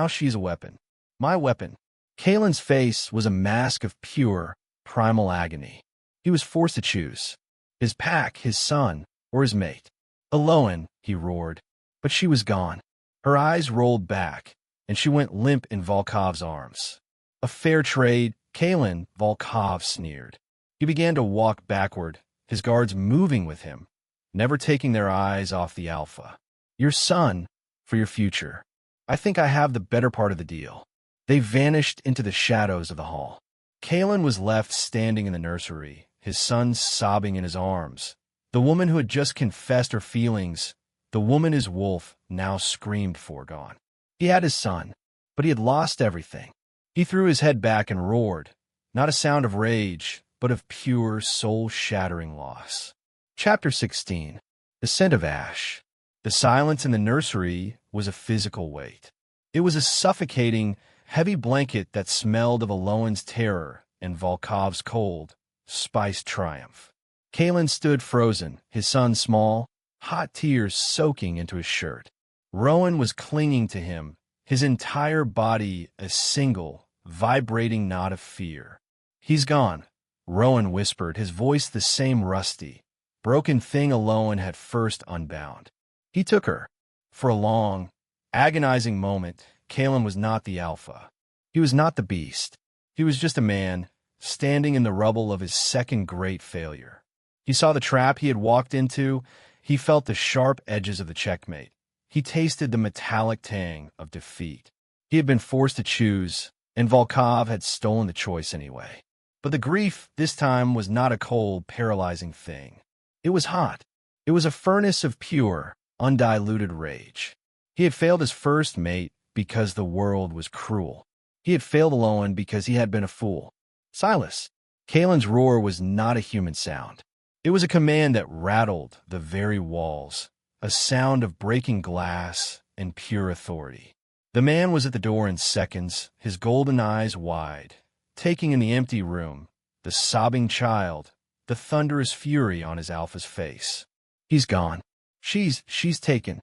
she's a weapon. My weapon. Kaelan's face was a mask of pure, primal agony. He was forced to choose. His pack, his son, or his mate. Elowen, he roared. But she was gone. Her eyes rolled back, and she went limp in Volkov's arms. A fair trade, Kaelan, Volkov sneered. He began to walk backward, his guards moving with him, never taking their eyes off the alpha. Your son, for your future. I think I have the better part of the deal. They vanished into the shadows of the hall. Kaelan was left standing in the nursery, his son sobbing in his arms. The woman who had just confessed her feelings, the woman his wolf now screamed for, gone. He had his son, but he had lost everything. He threw his head back and roared, not a sound of rage, but of pure, soul-shattering loss. Chapter 16. The Scent of Ash. The silence in the nursery was a physical weight. It was a suffocating, heavy blanket that smelled of Elowen's terror and Volkov's cold, spiced triumph. Kaelan stood frozen, his son small, hot tears soaking into his shirt. Rowan was clinging to him, his entire body a single, vibrating knot of fear. He's gone, Rowan whispered, his voice the same rusty, broken thing Elowen had first unbound. He took her. For a long, agonizing moment, Kaelan was not the alpha. He was not the beast. He was just a man, standing in the rubble of his second great failure. He saw the trap he had walked into. He felt the sharp edges of the checkmate. He tasted the metallic tang of defeat. He had been forced to choose, and Volkov had stolen the choice anyway. But the grief this time was not a cold, paralyzing thing. It was hot. It was a furnace of pure, undiluted rage. He had failed his first mate because the world was cruel. He had failed Elowen because he had been a fool. Silas. Kaelan's roar was not a human sound. It was a command that rattled the very walls, a sound of breaking glass and pure authority. The man was at the door in seconds, his golden eyes wide, taking in the empty room, the sobbing child, the thunderous fury on his alpha's face. He's gone. She's taken.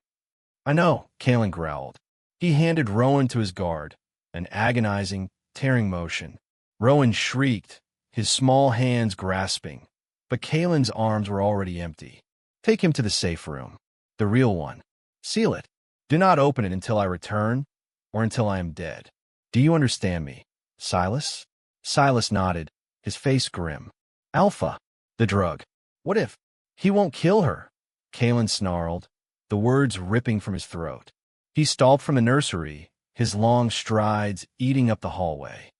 I know, Kaelan growled. He handed Rowan to his guard, an agonizing, tearing motion. Rowan shrieked, his small hands grasping, but Kaelan's arms were already empty. Take him to the safe room, the real one. Seal it. Do not open it until I return, or until I am dead. Do you understand me, Silas? Silas nodded, his face grim. Alpha, the drug. What if? He won't kill her, Kaelan snarled, the words ripping from his throat. He stalked from the nursery, his long strides eating up the hallway.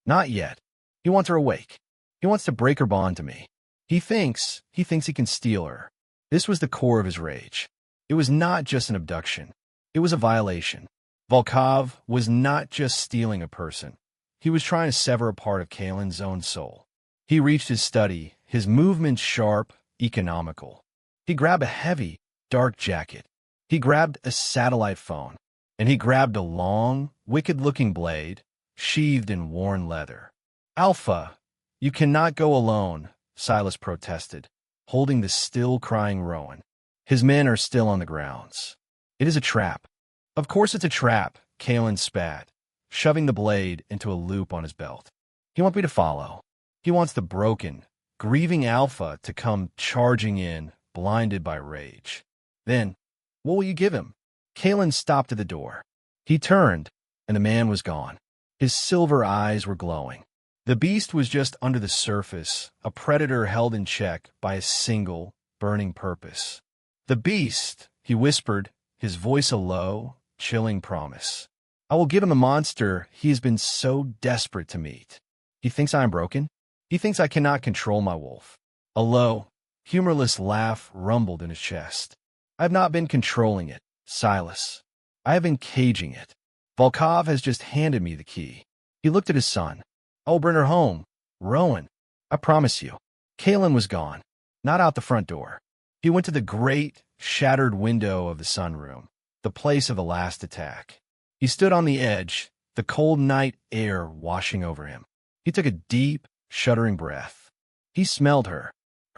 Not yet. He wants her awake. He wants to break her bond to me. He thinks he can steal her. This was the core of his rage. It was not just an abduction. It was a violation. Volkov was not just stealing a person. He was trying to sever a part of Kaelan's own soul. He reached his study, his movements sharp, economical. He grabbed a heavy, dark jacket. He grabbed a satellite phone, and he grabbed a long, wicked-looking blade, sheathed in worn leather. Alpha, you cannot go alone, Silas protested, holding the still-crying Rowan. His men are still on the grounds. It is a trap. Of course it's a trap, Kaelan spat, shoving the blade into a loop on his belt. He wants me to follow. He wants the broken, grieving Alpha to come charging in, blinded by rage. Then, what will you give him? Kaelan stopped at the door. He turned, and the man was gone. His silver eyes were glowing. The beast was just under the surface, a predator held in check by a single, burning purpose. "The beast," he whispered, his voice a low, chilling promise. "I will give him the monster he has been so desperate to meet. He thinks I am broken. He thinks I cannot control my wolf." A low, humorless laugh rumbled in his chest. "I have not been controlling it, Silas. I have been caging it. Volkov has just handed me the key." He looked at his son. "I will bring her home, Rowan. I promise you." Kaelan was gone, not out the front door. He went to the great, shattered window of the sunroom, the place of the last attack. He stood on the edge, the cold night air washing over him. He took a deep, shuddering breath. He smelled her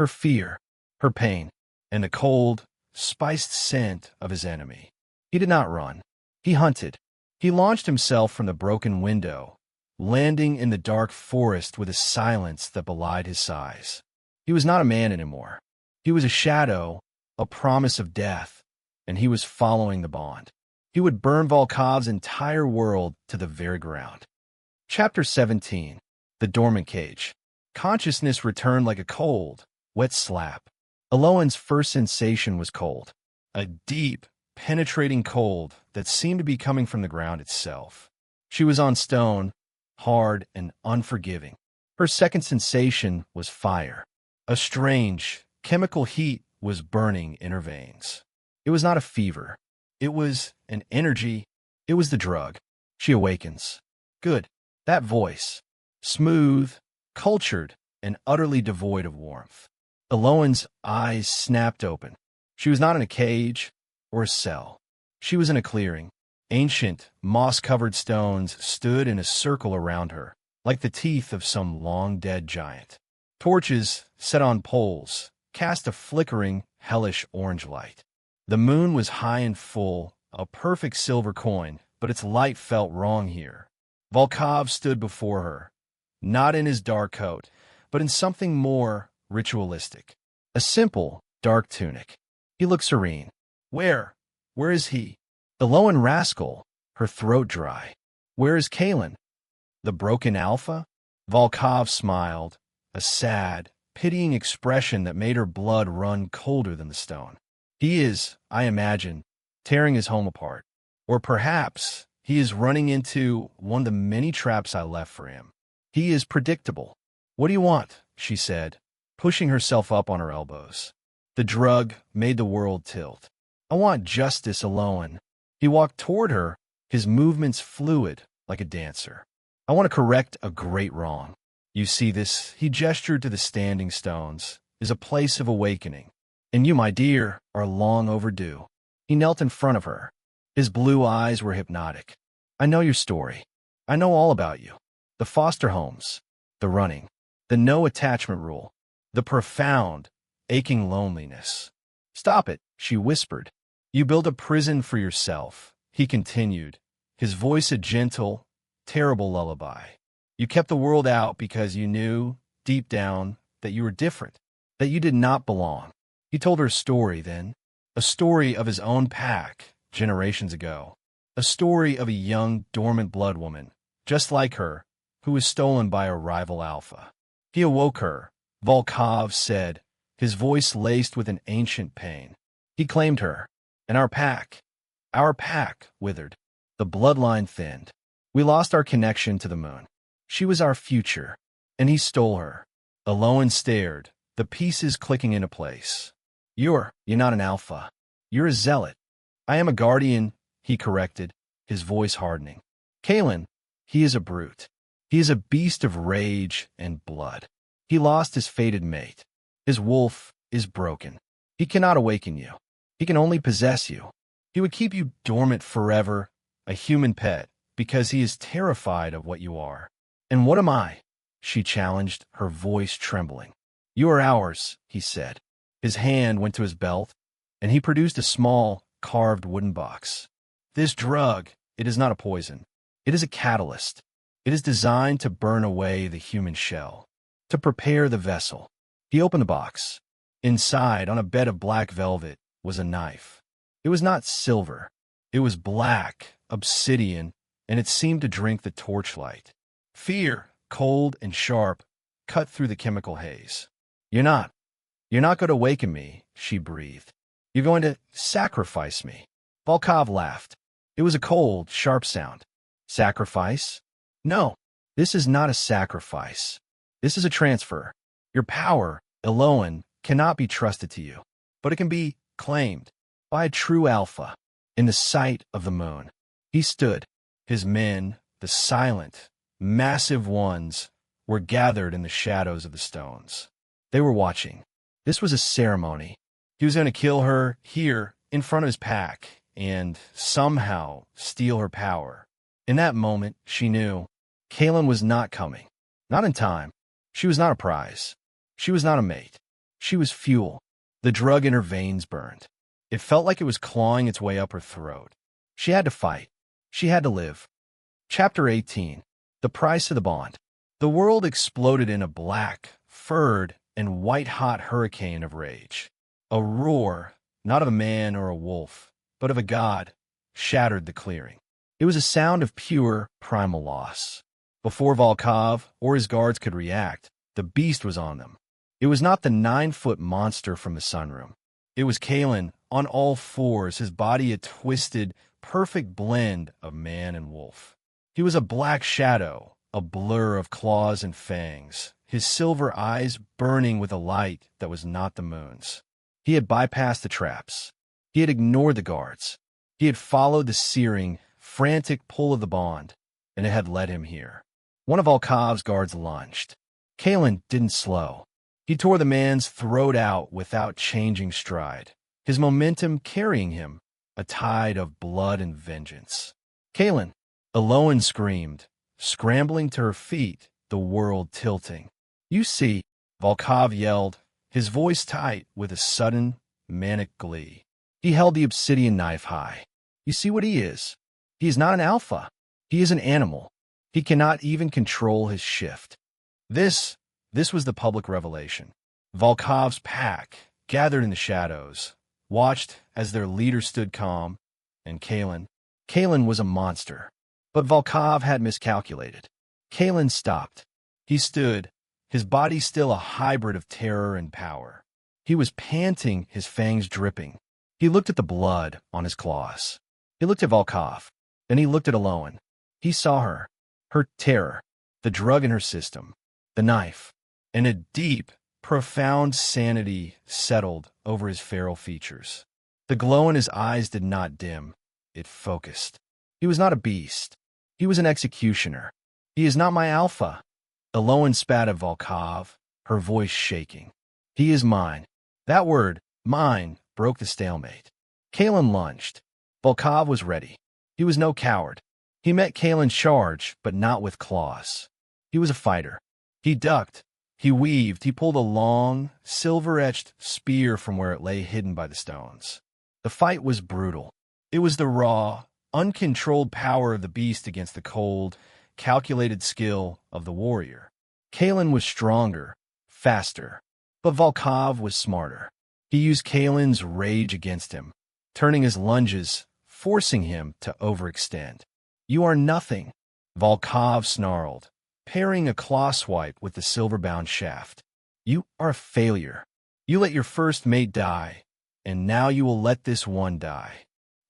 fear, her pain, and the cold, spiced scent of his enemy. He did not run. He hunted. He launched himself from the broken window, landing in the dark forest with a silence that belied his size. He was not a man anymore. He was a shadow, a promise of death, and he was following the bond. He would burn Volkov's entire world to the very ground. Chapter 17. The Dormant Cage. Consciousness returned like a cold, wet slap. Elowen's first sensation was cold. A deep, penetrating cold that seemed to be coming from the ground itself. She was on stone, hard and unforgiving. Her second sensation was fire. A strange, chemical heat was burning in her veins. It was not a fever. It was an energy. It was the drug. She awakens. Good. That voice. Smooth, cultured, and utterly devoid of warmth. Elowen's eyes snapped open. She was not in a cage or a cell. She was in a clearing. Ancient, moss-covered stones stood in a circle around her, like the teeth of some long-dead giant. Torches, set on poles, cast a flickering, hellish orange light. The moon was high and full, a perfect silver coin, but its light felt wrong here. Volkov stood before her, not in his dark coat, but in something more ritualistic. A simple, dark tunic. He looked serene. Where is he? The Elowen rascal, her throat dry. Where is Kaelan? The broken alpha? Volkov smiled, a sad, pitying expression that made her blood run colder than the stone. He is, I imagine, tearing his home apart. Or perhaps he is running into one of the many traps I left for him. He is predictable. What do you want? She said, pushing herself up on her elbows. The drug made the world tilt. I want justice, Elowen. He walked toward her, his movements fluid like a dancer. I want to correct a great wrong. You see, this, he gestured to the standing stones, is a place of awakening. And you, my dear, are long overdue. He knelt in front of her. His blue eyes were hypnotic. I know your story. I know all about you. The foster homes, the running, the no attachment rule, the profound, aching loneliness. Stop it, she whispered. You build a prison for yourself, he continued, his voice a gentle, terrible lullaby. You kept the world out because you knew, deep down, that you were different, that you did not belong. He told her a story then, a story of his own pack, generations ago, a story of a young, dormant blood woman, just like her, who was stolen by a rival alpha. He awoke her, Volkov said, his voice laced with an ancient pain. He claimed her, and our pack withered. The bloodline thinned. We lost our connection to the moon. She was our future, and he stole her. Elowen stared, the pieces clicking into place. You're not an alpha. You're a zealot. I am a guardian, he corrected, his voice hardening. Kaelan, he is a brute. He is a beast of rage and blood. He lost his fated mate. His wolf is broken. He cannot awaken you. He can only possess you. He would keep you dormant forever, a human pet, because he is terrified of what you are. And what am I? She challenged, her voice trembling. You are ours, he said. His hand went to his belt, and he produced a small, carved wooden box. This drug, it is not a poison. It is a catalyst. It is designed to burn away the human shell, to prepare the vessel. He opened the box. Inside, on a bed of black velvet, was a knife. It was not silver. It was black, obsidian, and it seemed to drink the torchlight. Fear, cold and sharp, cut through the chemical haze. You're not going to waken me, she breathed. You're going to sacrifice me. Volkov laughed. It was a cold, sharp sound. Sacrifice? No, this is not a sacrifice. This is a transfer. Your power, Elowen, cannot be trusted to you, but it can be claimed by a true alpha in the sight of the moon. He stood. His men, the silent, massive ones, were gathered in the shadows of the stones. They were watching. This was a ceremony. He was going to kill her here in front of his pack and somehow steal her power. In that moment, she knew Kaelan was not coming. Not in time. She was not a prize. She was not a mate. She was fuel. The drug in her veins burned. It felt like it was clawing its way up her throat. She had to fight. She had to live. Chapter 18. The Price of the Bond. The world exploded in a black, furred, and white-hot hurricane of rage. A roar, not of a man or a wolf, but of a god, shattered the clearing. It was a sound of pure, primal loss. Before Volkov or his guards could react, the beast was on them. It was not the 9-foot monster from the sunroom. It was Kaelan, on all fours, his body a twisted, perfect blend of man and wolf. He was a black shadow, a blur of claws and fangs, his silver eyes burning with a light that was not the moon's. He had bypassed the traps. He had ignored the guards. He had followed the searing, frantic pull of the bond, and it had led him here. One of Volkov's guards lunged. Kaelan didn't slow. He tore the man's throat out without changing stride, his momentum carrying him, a tide of blood and vengeance. Kaelan, Elowen screamed, scrambling to her feet, the world tilting. You see, Volkov yelled, his voice tight with a sudden, manic glee. He held the obsidian knife high. You see what he is? He is not an alpha. He is an animal. He cannot even control his shift. This was the public revelation. Volkov's pack, gathered in the shadows, watched as their leader stood calm, and Kaelan was a monster. But Volkov had miscalculated. Kaelan stopped. He stood, his body still a hybrid of terror and power. He was panting, his fangs dripping. He looked at the blood on his claws. He looked at Volkov. Then he looked at Elowen. He saw her, her terror, the drug in her system, the knife, and a deep, profound sanity settled over his feral features. The glow in his eyes did not dim. It focused. He was not a beast. He was an executioner. He is not my alpha. Elowen spat at Volkov, her voice shaking. He is mine. That word, mine, broke the stalemate. Kaelan lunged. Volkov was ready. He was no coward. He met Kaelan's charge, but not with claws. He was a fighter. He ducked. He weaved. He pulled a long, silver-etched spear from where it lay hidden by the stones. The fight was brutal. It was the raw, uncontrolled power of the beast against the cold, calculated skill of the warrior. Kaelan was stronger, faster, but Volkov was smarter. He used Kaelan's rage against him, turning his lunges, forcing him to overextend. You are nothing, Volkov snarled, parrying a claw swipe with the silver-bound shaft. You are a failure. You let your first mate die, and now you will let this one die.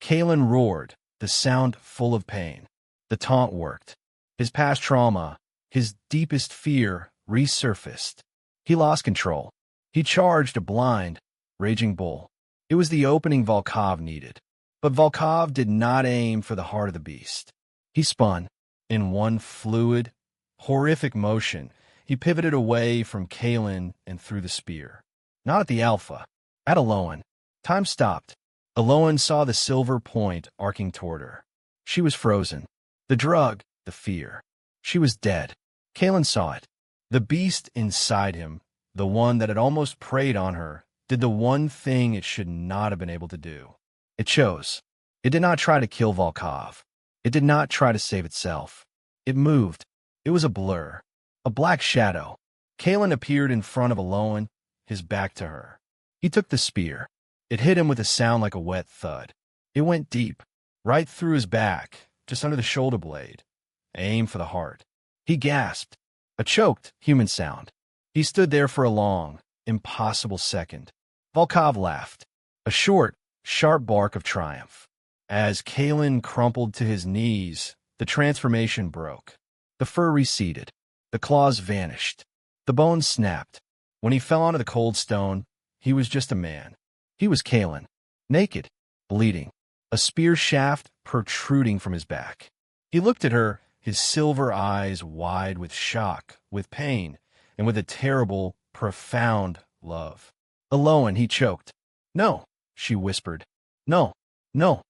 Kaelan roared, the sound full of pain. The taunt worked. His past trauma, his deepest fear, resurfaced. He lost control. He charged a blind, raging bull. It was the opening Volkov needed. But Volkov did not aim for the heart of the beast. He spun. In one fluid, horrific motion, he pivoted away from Kaelan and threw the spear. Not at the alpha, at Elowen. Time stopped. Elowen saw the silver point arcing toward her. She was frozen. The drug, the fear. She was dead. Kaelan saw it. The beast inside him, the one that had almost preyed on her, did the one thing it should not have been able to do. It chose. It did not try to kill Volkov. It did not try to save itself. It moved. It was a blur, a black shadow. Kaelan appeared in front of Elowen, his back to her. He took the spear. It hit him with a sound like a wet thud. It went deep, right through his back, just under the shoulder blade. Aim for the heart. He gasped. A choked, human sound. He stood there for a long, impossible second. Volkov laughed. A short, sharp bark of triumph. As Kaelan crumpled to his knees, the transformation broke. The fur receded. The claws vanished. The bones snapped. When he fell onto the cold stone, he was just a man. He was Kaelan, naked, bleeding, a spear shaft protruding from his back. He looked at her, his silver eyes wide with shock, with pain, and with a terrible, profound love. Elowen, he choked. No, she whispered. No, no.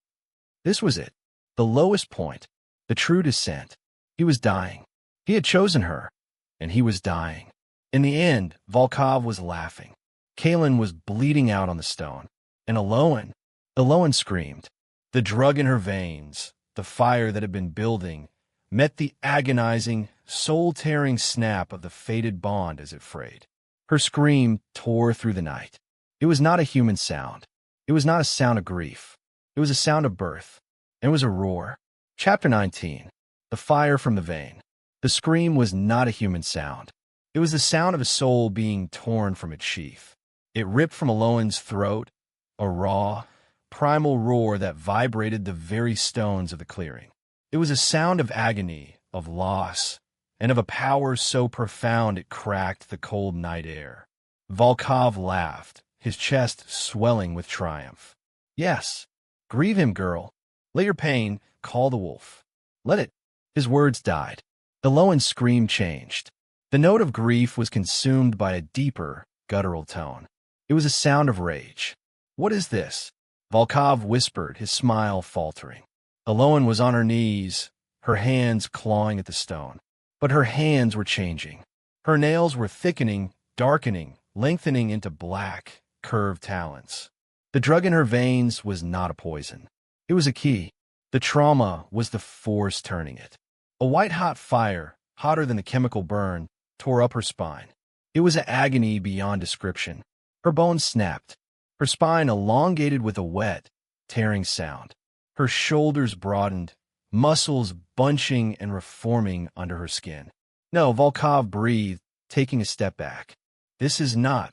This was it. The lowest point. The true descent. He was dying. He had chosen her, and he was dying. In the end, Volkov was laughing. Kaelan was bleeding out on the stone. And Elowen screamed. The drug in her veins, the fire that had been building, met the agonizing, soul-tearing snap of the fated bond as it frayed. Her scream tore through the night. It was not a human sound. It was not a sound of grief. It was a sound of birth. It was a roar. Chapter 19. The fire from the vein. The scream was not a human sound. It was the sound of a soul being torn from its sheath. It ripped from Elowen's throat, a raw, primal roar that vibrated the very stones of the clearing. It was a sound of agony, of loss, and of a power so profound it cracked the cold night air. Volkov laughed, his chest swelling with triumph. Yes, grieve him, girl. Let your pain call the wolf. Let it. His words died. Elowen's scream changed. The note of grief was consumed by a deeper, guttural tone. It was a sound of rage. What is this? Volkov whispered, his smile faltering. Elowen was on her knees, her hands clawing at the stone. But her hands were changing. Her nails were thickening, darkening, lengthening into black, curved talons. The drug in her veins was not a poison. It was a key. The trauma was the force turning it. A white-hot fire, hotter than the chemical burn, tore up her spine. It was an agony beyond description. Her bones snapped. Her spine elongated with a wet, tearing sound. Her shoulders broadened, muscles bunching and reforming under her skin. No, Volkov breathed, taking a step back. This is not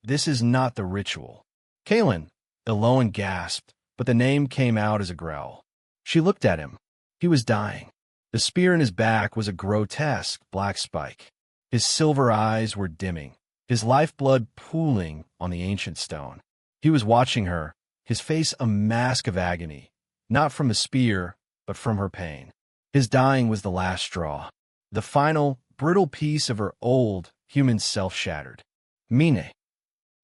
the ritual. Kaelan, Elowen gasped, but the name came out as a growl. She looked at him. He was dying. The spear in his back was a grotesque black spike. His silver eyes were dimming, his lifeblood pooling on the ancient stone. He was watching her, his face a mask of agony, not from the spear, but from her pain. His dying was the last straw. The final, brittle piece of her old, human self shattered. Mine.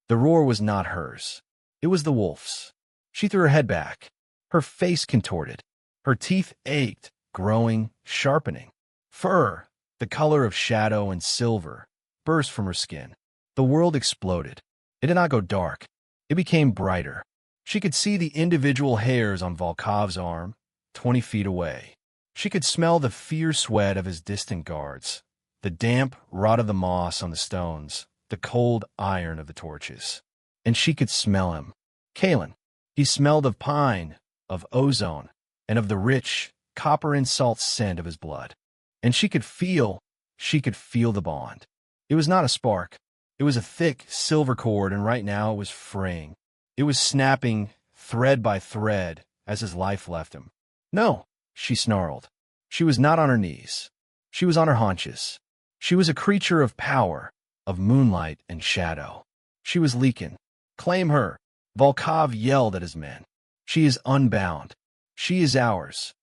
The roar was not hers. It was the wolf's. She threw her head back. Her face contorted. Her teeth ached, growing, sharpening. Fur, the color of shadow and silver, burst from her skin. The world exploded. It did not go dark. It became brighter. She could see the individual hairs on Volkov's arm, 20 feet away. She could smell the fierce sweat of his distant guards, the damp rot of the moss on the stones, the cold iron of the torches. And she could smell him. Kaelan. He smelled of pine, of ozone, and of the rich, copper and salt scent of his blood. And she could feel the bond. It was not a spark. It was a thick silver cord, and right now it was fraying. It was snapping, thread by thread, as his life left him. No, she snarled. She was not on her knees. She was on her haunches. She was a creature of power, of moonlight and shadow. She was leaking. Claim her. Volkov yelled at his men. She is unbound. She is ours.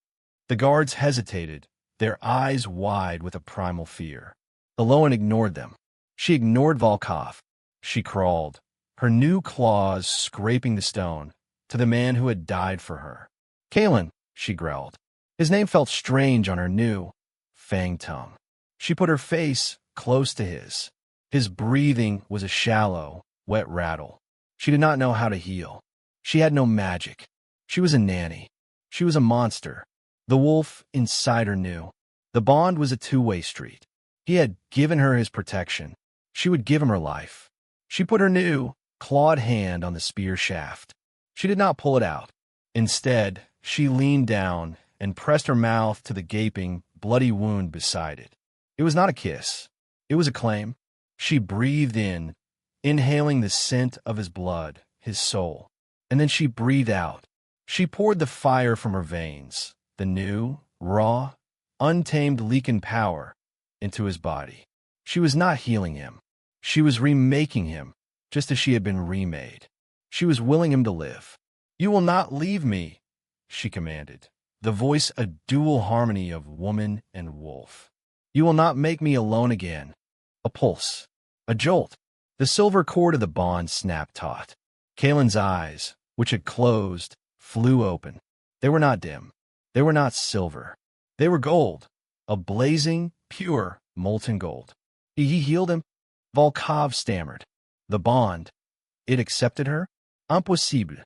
The guards hesitated, their eyes wide with a primal fear. Elowen ignored them. She ignored Volkov. She crawled, her new claws scraping the stone, to the man who had died for her. Kaelan, she growled. His name felt strange on her new, fanged tongue. She put her face close to his. His breathing was a shallow, wet rattle. She did not know how to heal. She had no magic. She was a nanny. She was a monster. The wolf inside her knew. The bond was a two-way street. He had given her his protection. She would give him her life. She put her new, clawed hand on the spear shaft. She did not pull it out. Instead, she leaned down and pressed her mouth to the gaping, bloody wound beside it. It was not a kiss. It was a claim. She breathed in, inhaling the scent of his blood, his soul. And then she breathed out. She poured the fire from her veins, the new, raw, untamed Leakin power, into his body. She was not healing him. She was remaking him, just as she had been remade. She was willing him to live. "You will not leave me," she commanded, the voice a dual harmony of woman and wolf. "You will not make me alone again." A pulse. A jolt. The silver cord of the bond snapped taut. Kaelan's eyes, which had closed, flew open. They were not dim. They were not silver. They were gold. A blazing, pure, molten gold. He healed him? Volkov stammered. The bond. It accepted her? Impossible.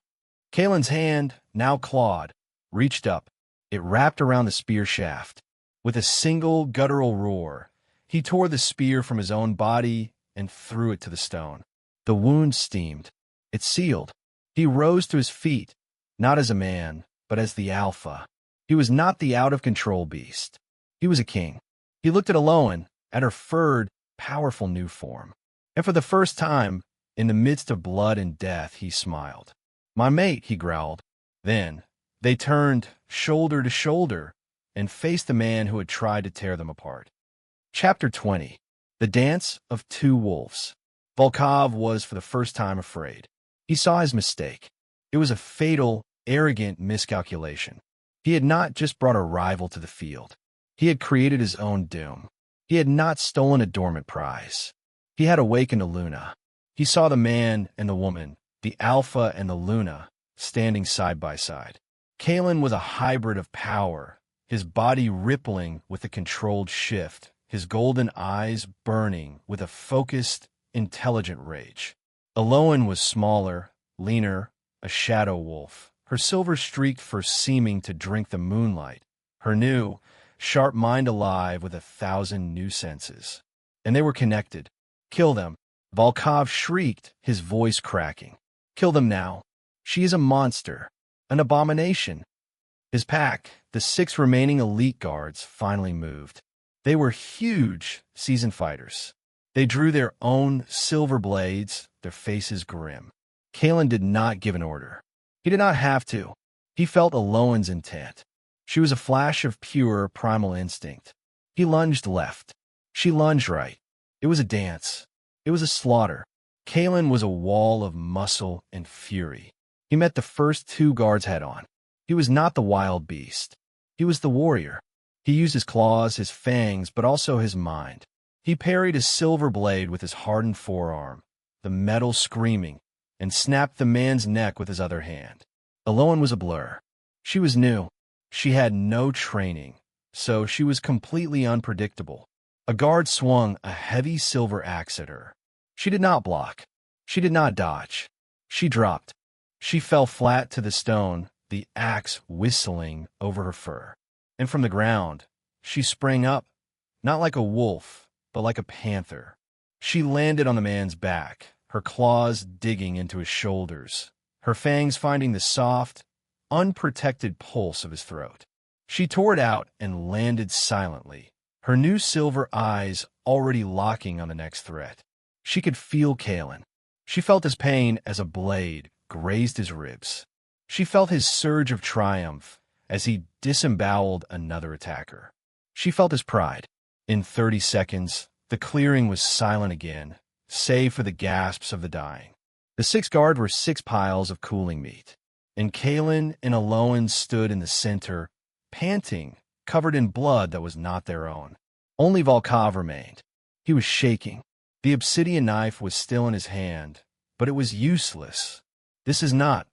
Kaelan's hand, now clawed, reached up. It wrapped around the spear shaft. With a single guttural roar, he tore the spear from his own body and threw it to the stone. The wound steamed. It sealed. He rose to his feet, not as a man, but as the alpha. He was not the out-of-control beast. He was a king. He looked at Elowen, at her furred, powerful new form. And for the first time, in the midst of blood and death, he smiled. "My mate," he growled. Then, they turned shoulder to shoulder and faced the man who had tried to tear them apart. Chapter 20. The Dance of Two Wolves. Volkov was for the first time afraid. He saw his mistake. It was a fatal, arrogant miscalculation. He had not just brought a rival to the field. He had created his own doom. He had not stolen a dormant prize. He had awakened a Luna. He saw the man and the woman, the Alpha and the Luna, standing side by side. Kaelan was a hybrid of power, his body rippling with a controlled shift, his golden eyes burning with a focused, intelligent rage. Elowen was smaller, leaner, a shadow wolf, her silver streaked for seeming to drink the moonlight, her new, sharp mind alive with 1,000 new senses. And they were connected. "Kill them," Volkov shrieked, his voice cracking. "Kill them now. She is a monster, an abomination." His pack, the 6 remaining elite guards, finally moved. They were huge, seasoned fighters. They drew their own silver blades, their faces grim. Kaelan did not give an order. He did not have to. He felt Elowen's intent. She was a flash of pure, primal instinct. He lunged left. She lunged right. It was a dance. It was a slaughter. Kaelan was a wall of muscle and fury. He met the first 2 guards head-on. He was not the wild beast. He was the warrior. He used his claws, his fangs, but also his mind. He parried a silver blade with his hardened forearm, the metal screaming, and snapped the man's neck with his other hand. Elowen was a blur. She was new. She had no training, so she was completely unpredictable. A guard swung a heavy silver axe at her. She did not block. She did not dodge. She dropped. She fell flat to the stone, the axe whistling over her fur. And from the ground, she sprang up, not like a wolf, but like a panther. She landed on the man's back, her claws digging into his shoulders, her fangs finding the soft, unprotected pulse of his throat. She tore it out and landed silently, her new silver eyes already locking on the next threat. She could feel Kaelan. She felt his pain as a blade grazed his ribs. She felt his surge of triumph as he disemboweled another attacker. She felt his pride. In 30 seconds, the clearing was silent again, save for the gasps of the dying. The 6 guard were 6 piles of cooling meat, and Kaelan and Elowen stood in the center, panting, covered in blood that was not their own. Only Volkov remained. He was shaking. The obsidian knife was still in his hand, but it was useless. This is not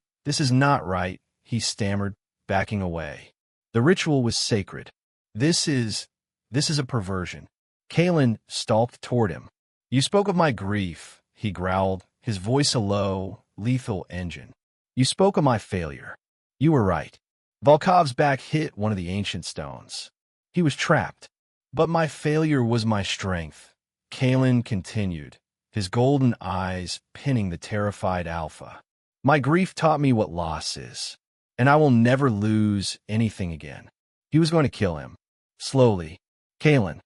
right," he stammered, backing away. The ritual was sacred. This is a perversion. Kaelan stalked toward him. "You spoke of my grief," he growled, his voice a low, lethal engine. "You spoke of my failure. You were right." Volkov's back hit one of the ancient stones. He was trapped. "But my failure was my strength," Kaelan continued, his golden eyes pinning the terrified Alpha. "My grief taught me what loss is, and I will never lose anything again." He was going to kill him. Slowly. "Kaelan."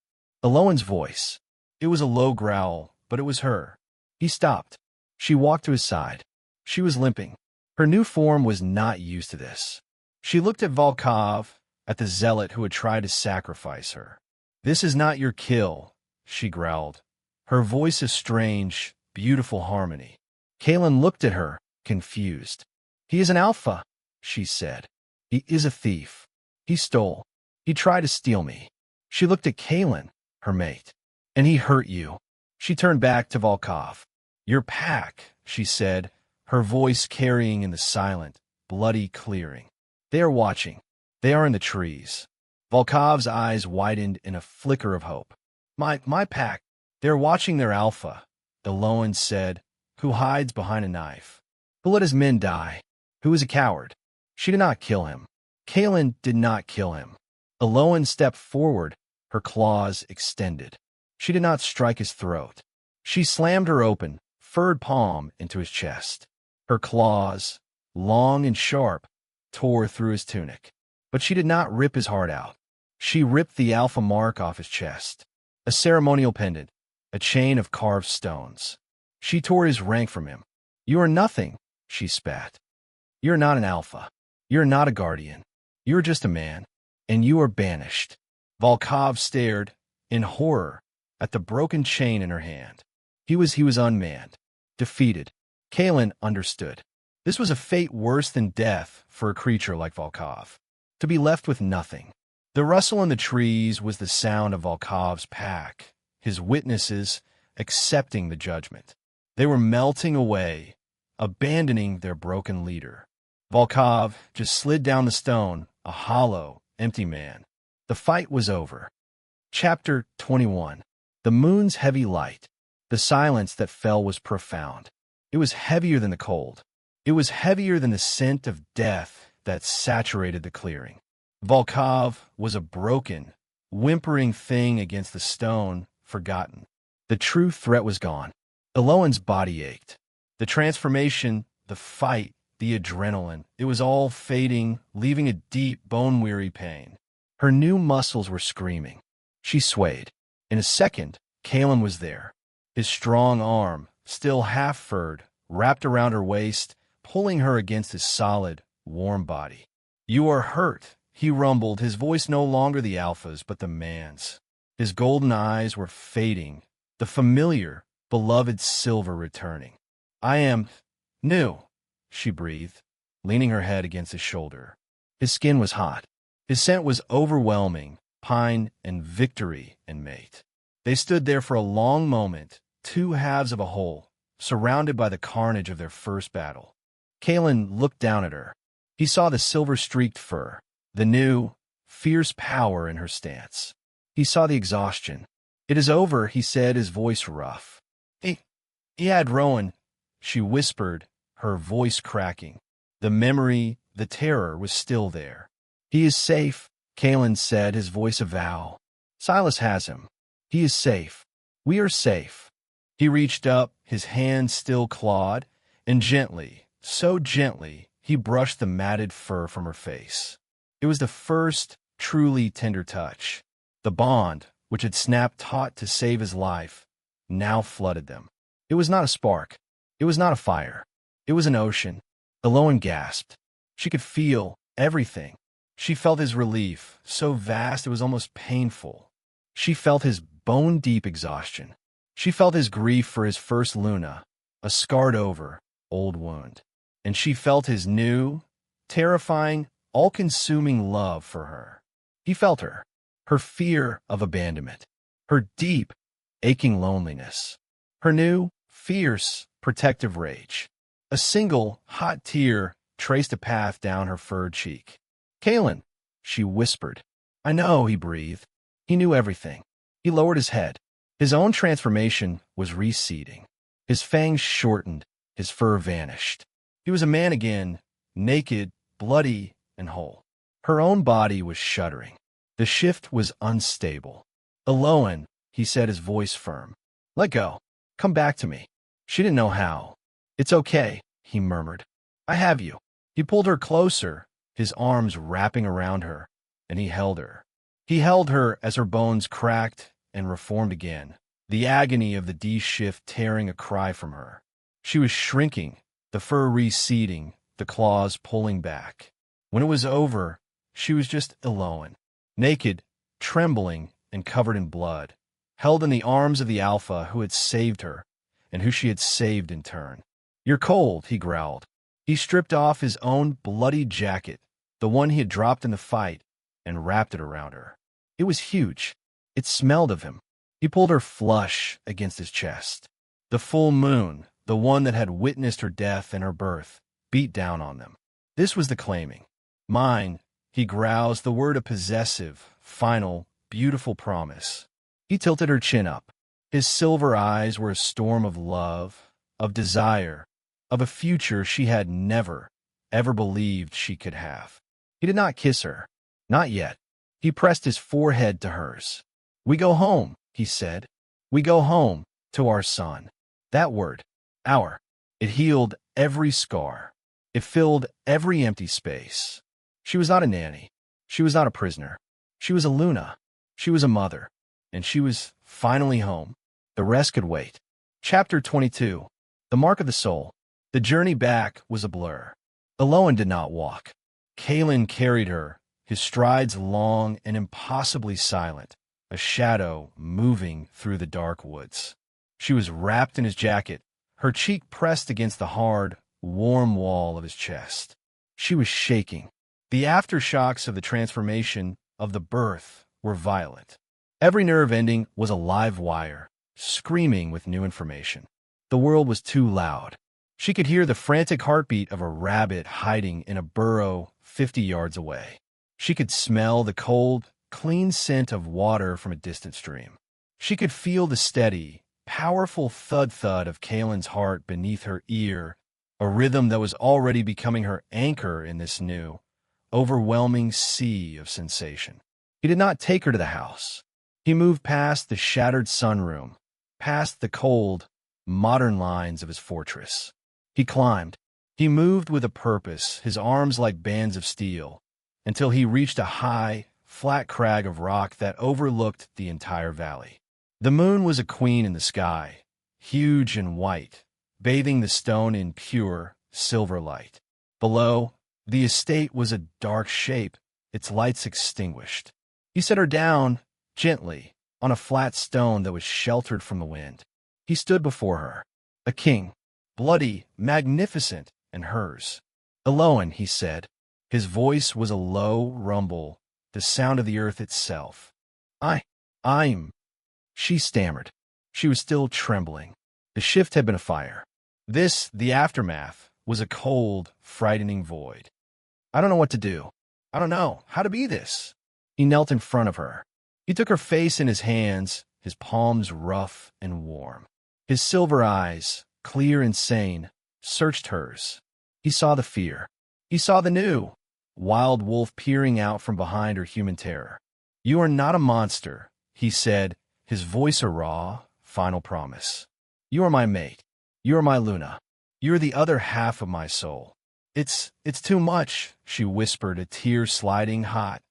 Elowen's voice. It was a low growl, but it was her. He stopped. She walked to his side. She was limping. Her new form was not used to this. She looked at Volkov, at the zealot who had tried to sacrifice her. "This is not your kill," she growled. Her voice a strange, beautiful harmony. Kaelan looked at her, confused. "He is an alpha," she said. "He is a thief. He stole. He tried to steal me." She looked at Kaelan, her mate. "And he hurt you." She turned back to Volkov. "Your pack," she said, her voice carrying in the silent, bloody clearing. "They are watching. They are in the trees." Volkov's eyes widened in a flicker of hope. My pack. They are watching their alpha," Elowen said, "who hides behind a knife. Who let his men die. Who is a coward. She did not kill him. Kaelan did not kill him." Elowen stepped forward, her claws extended. She did not strike his throat. She slammed her open, furred palm into his chest. Her claws, long and sharp, tore through his tunic. But she did not rip his heart out. She ripped the alpha mark off his chest, a ceremonial pendant, a chain of carved stones. She tore his rank from him. "You are nothing," she spat. "You're not an alpha. You're not a guardian. You're just a man, and you are banished." Volkov stared, in horror, at the broken chain in her hand. He was unmanned, defeated. Kaelan understood. This was a fate worse than death for a creature like Volkov. To be left with nothing. The rustle in the trees was the sound of Volkov's pack, his witnesses accepting the judgment. They were melting away, abandoning their broken leader. Volkov just slid down the stone, a hollow, empty man. The fight was over. Chapter 21. The moon's heavy light. The silence that fell was profound. It was heavier than the cold. It was heavier than the scent of death that saturated the clearing. Volkov was a broken, whimpering thing against the stone, forgotten. The true threat was gone. Elowen's body ached. The transformation, the fight, the adrenaline, it was all fading, leaving a deep, bone-weary pain. Her new muscles were screaming. She swayed. In a second, Kaelan was there. His strong arm, still half-furred, wrapped around her waist, pulling her against his solid, warm body. "You are hurt," he rumbled, his voice no longer the alpha's, but the man's. His golden eyes were fading, the familiar, beloved silver returning. "I am new," she breathed, leaning her head against his shoulder. His skin was hot. His scent was overwhelming, pine and victory and mate. They stood there for a long moment, two halves of a whole, surrounded by the carnage of their first battle. Kaelan looked down at her. He saw the silver-streaked fur, the new, fierce power in her stance. He saw the exhaustion. "It is over," he said, his voice rough. He had Rowan," she whispered, her voice cracking. The memory, the terror was still there. "He is safe," Kaelan said, his voice a vow. "Silas has him. He is safe. We are safe." He reached up, his hand still clawed, and gently, so gently, he brushed the matted fur from her face. It was the first, truly tender touch. The bond, which had snapped taut to save his life, now flooded them. It was not a spark. It was not a fire. It was an ocean. Elowen gasped. She could feel everything. She felt his relief, so vast it was almost painful. She felt his bone-deep exhaustion. She felt his grief for his first Luna, a scarred-over, old wound. And she felt his new, terrifying, all-consuming love for her. He felt her fear of abandonment, her deep, aching loneliness, her new, fierce, protective rage. A single, hot tear traced a path down her furred cheek. "Kaelan," she whispered. "I know," he breathed. He knew everything. He lowered his head. His own transformation was receding. His fangs shortened, his fur vanished. He was a man again, naked, bloody, and whole. Her own body was shuddering. The shift was unstable. "Elowen," he said, his voice firm. "Let go. Come back to me." She didn't know how. "It's okay," he murmured. "I have you." He pulled her closer, his arms wrapping around her, and he held her. He held her as her bones cracked and reformed again, the agony of the D-shift tearing a cry from her. She was shrinking, the fur receding, the claws pulling back. When it was over, she was just Elowen, naked, trembling, and covered in blood, held in the arms of the Alpha who had saved her, and who she had saved in turn. "You're cold," he growled. He stripped off his own bloody jacket, the one he had dropped in the fight, and wrapped it around her. It was huge. It smelled of him. He pulled her flush against his chest. The full moon, the one that had witnessed her death and her birth, beat down on them. This was the claiming. "Mine," he growls, the word a possessive, final, beautiful promise. He tilted her chin up. His silver eyes were a storm of love, of desire, of a future she had never, ever believed she could have. He did not kiss her. Not yet. He pressed his forehead to hers. "We go home," he said. "We go home, to our son." That word, our, it healed every scar. It filled every empty space. She was not a nanny. She was not a prisoner. She was a Luna. She was a mother. And she was finally home. The rest could wait. Chapter 22. The Mark of the Soul. The journey back was a blur. Elowen did not walk. Kaelan carried her, his strides long and impossibly silent, a shadow moving through the dark woods. She was wrapped in his jacket, her cheek pressed against the hard, warm wall of his chest. She was shaking. The aftershocks of the transformation, of the birth, were violent. Every nerve ending was a live wire, screaming with new information. The world was too loud. She could hear the frantic heartbeat of a rabbit hiding in a burrow 50 yards away. She could smell the cold, clean scent of water from a distant stream. She could feel the steady, powerful thud-thud of Kaelan's heart beneath her ear, a rhythm that was already becoming her anchor in this new, overwhelming sea of sensation. He did not take her to the house. He moved past the shattered sunroom, past the cold, modern lines of his fortress. He climbed. He moved with a purpose, his arms like bands of steel, until he reached a high, flat crag of rock that overlooked the entire valley. The moon was a queen in the sky, huge and white, bathing the stone in pure, silver light. Below, the estate was a dark shape, its lights extinguished. He set her down, gently, on a flat stone that was sheltered from the wind. He stood before her, a king, bloody, magnificent, and hers. "Elowen," he said. His voice was a low rumble, the sound of the earth itself. I'm... She stammered. She was still trembling. The shift had been a fire. This, the aftermath, was a cold, frightening void. "I don't know what to do. I don't know how to be this." He knelt in front of her. He took her face in his hands, his palms rough and warm. His silver eyes, clear and sane, searched hers. He saw the fear. He saw the new, wild wolf peering out from behind her human terror. "You are not a monster," he said, his voice a raw, final promise. "You are my mate. You are my Luna. You are the other half of my soul." It's too much," she whispered, a tear sliding hot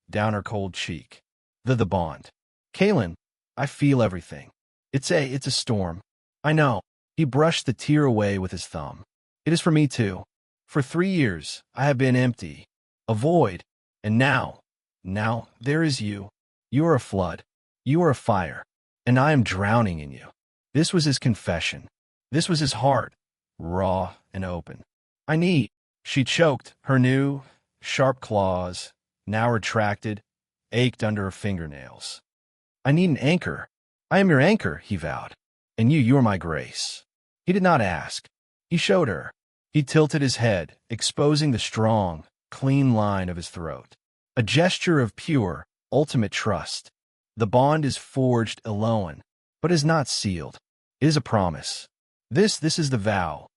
down her cold cheek. The bond. "Kaelan, I feel everything. It's a storm. I know." He brushed the tear away with his thumb. "It is for me too. For 3 years, I have been empty, a void, and now there is you. You are a flood. You are a fire, and I am drowning in you." This was his confession. This was his heart, raw and open. "I need," she choked, her new, sharp claws, now retracted, ached under her fingernails. "I need an anchor. I am your anchor," he vowed. "And you are my grace." He did not ask. He showed her. He tilted his head, exposing the strong, clean line of his throat. A gesture of pure, ultimate trust. The bond is forged, Elowen, but is not sealed. It is a promise. This is the vow.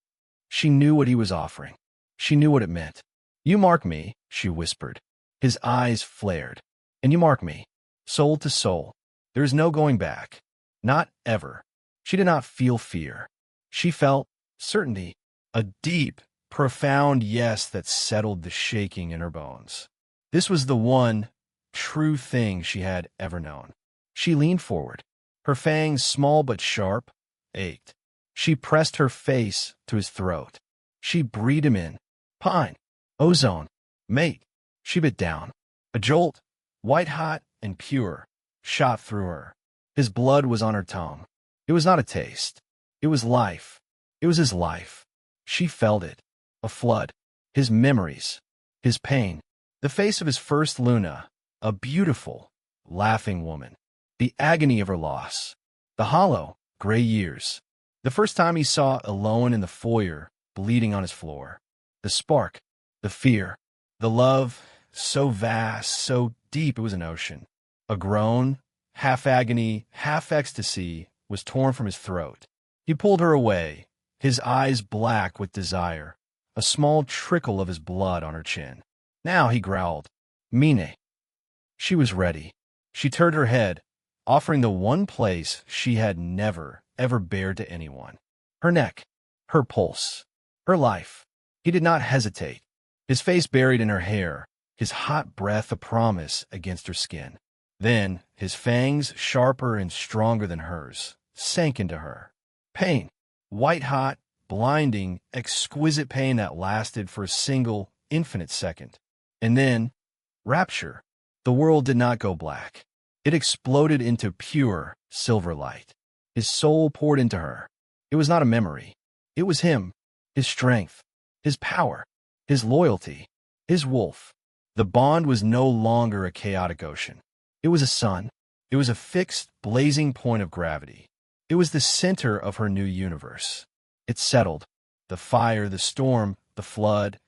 She knew what he was offering. She knew what it meant. "You mark me," she whispered. His eyes flared. "And you mark me, soul to soul. There is no going back. Not ever." She did not feel fear. She felt certainty, a deep, profound yes that settled the shaking in her bones. This was the one true thing she had ever known. She leaned forward. Her fangs, small but sharp, ached. She pressed her face to his throat. She breathed him in. Pine. Ozone. Mate. She bit down. A jolt, white-hot and pure, shot through her. His blood was on her tongue. It was not a taste. It was life. It was his life. She felt it. A flood. His memories. His pain. The face of his first Luna. A beautiful, laughing woman. The agony of her loss. The hollow, gray years. The first time he saw Elowen in the foyer, bleeding on his floor. The spark. The fear. The love, so vast, so deep it was an ocean. A groan, half agony, half ecstasy, was torn from his throat. He pulled her away, his eyes black with desire, a small trickle of his blood on her chin. Now he growled, Mine. She was ready. She turned her head, offering the one place she had never, ever bared to anyone. Her neck, her pulse, her life. He did not hesitate, his face buried in her hair, his hot breath a promise against her skin. Then, his fangs, sharper and stronger than hers, sank into her. Pain, white-hot, blinding, exquisite pain that lasted for a single, infinite second. And then, rapture. The world did not go black. It exploded into pure, silver light. His soul poured into her. It was not a memory. It was him, his strength, his power, his loyalty, his wolf. The bond was no longer a chaotic ocean. It was a sun. It was a fixed, blazing point of gravity. It was the center of her new universe. It settled. The fire, the storm, the flood,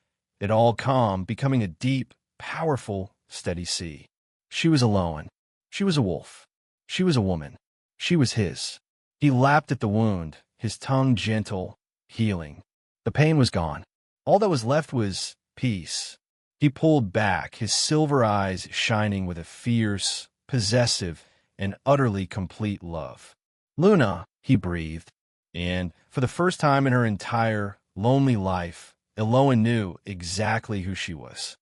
it all calm, becoming a deep, powerful, steady sea. She was Elowen. She was a wolf. She was a woman. She was his. He lapped at the wound, his tongue gentle, healing. The pain was gone. All that was left was peace. He pulled back, his silver eyes shining with a fierce, possessive, and utterly complete love. Luna, he breathed, and for the first time in her entire, lonely life, Elowen knew exactly who she was.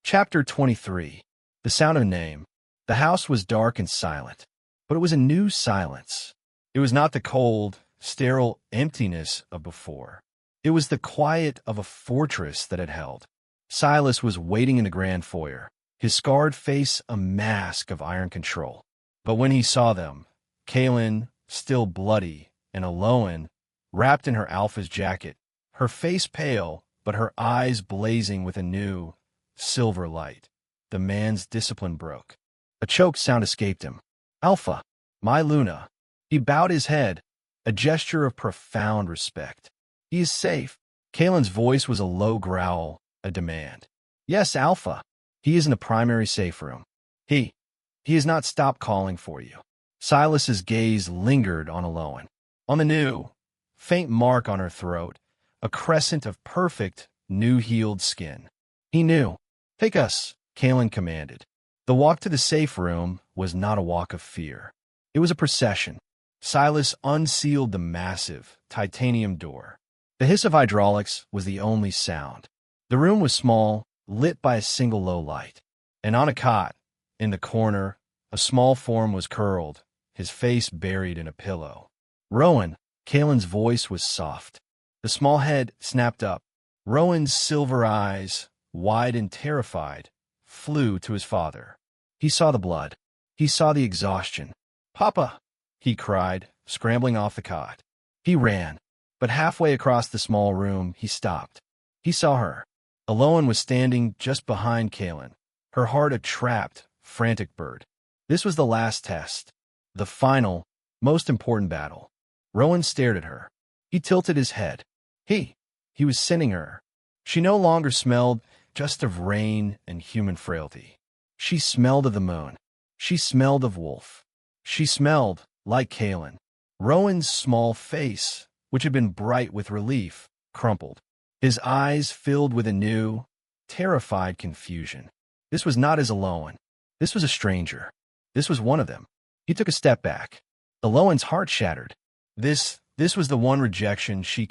Chapter 23. The Sound of a Name. The house was dark and silent, but it was a new silence. It was not the cold, sterile emptiness of before. It was the quiet of a fortress that had held. Silas was waiting in the grand foyer, his scarred face a mask of iron control. But when he saw them, Kaelan, still bloody, and Elowen, wrapped in her alpha's jacket, her face pale, but her eyes blazing with a new, silver light, the man's discipline broke. A choked sound escaped him. Alpha, my Luna. He bowed his head, a gesture of profound respect. He is safe. Kaelan's voice was a low growl, a demand. Yes, Alpha. He is in the primary safe room. He has not stopped calling for you. Silas's gaze lingered on Elowen, on the new, faint mark on her throat, a crescent of perfect, new-healed skin. He knew. Take us, Kaelan commanded. The walk to the safe room was not a walk of fear. It was a procession. Silas unsealed the massive, titanium door. The hiss of hydraulics was the only sound. The room was small, lit by a single low light. And on a cot, in the corner, a small form was curled, his face buried in a pillow. Rowan, Kaelan's voice was soft. The small head snapped up. Rowan's silver eyes, wide and terrified, flew to his father. He saw the blood. He saw the exhaustion. Papa, he cried, scrambling off the cot. He ran, but halfway across the small room, he stopped. He saw her. Elowen was standing just behind Kaelan, her heart a trapped, frantic bird. This was the last test, the final, most important battle. Rowan stared at her. He tilted his head. He was sending her. She no longer smelled just of rain and human frailty. She smelled of the moon. She smelled of wolf. She smelled like Kaelan. Rowan's small face, which had been bright with relief, crumpled. His eyes filled with a new, terrified confusion. This was not his Elowen. This was a stranger. This was one of them. He took a step back. Elowen's heart shattered. This was the one rejection she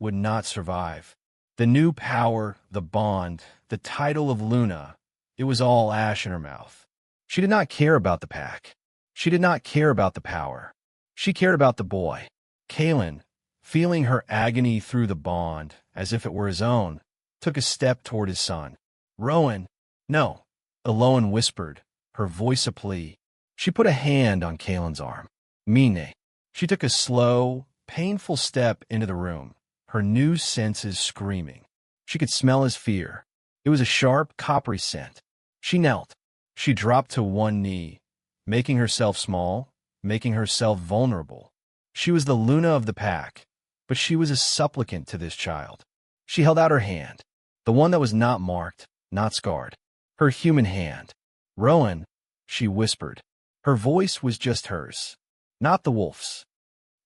would not survive. The new power, the bond, the title of Luna, it was all ash in her mouth. She did not care about the pack. She did not care about the power. She cared about the boy. Kaelan, feeling her agony through the bond, as if it were his own, took a step toward his son. Rowan, no, Elowen whispered, her voice a plea. She put a hand on Kaelan's arm. Mine. She took a slow, painful step into the room, her new senses screaming. She could smell his fear. It was a sharp, coppery scent. She knelt. She dropped to one knee, making herself small, making herself vulnerable. She was the Luna of the pack, but she was a supplicant to this child. She held out her hand, the one that was not marked, not scarred. Her human hand. Rowan, she whispered. Her voice was just hers, not the wolf's.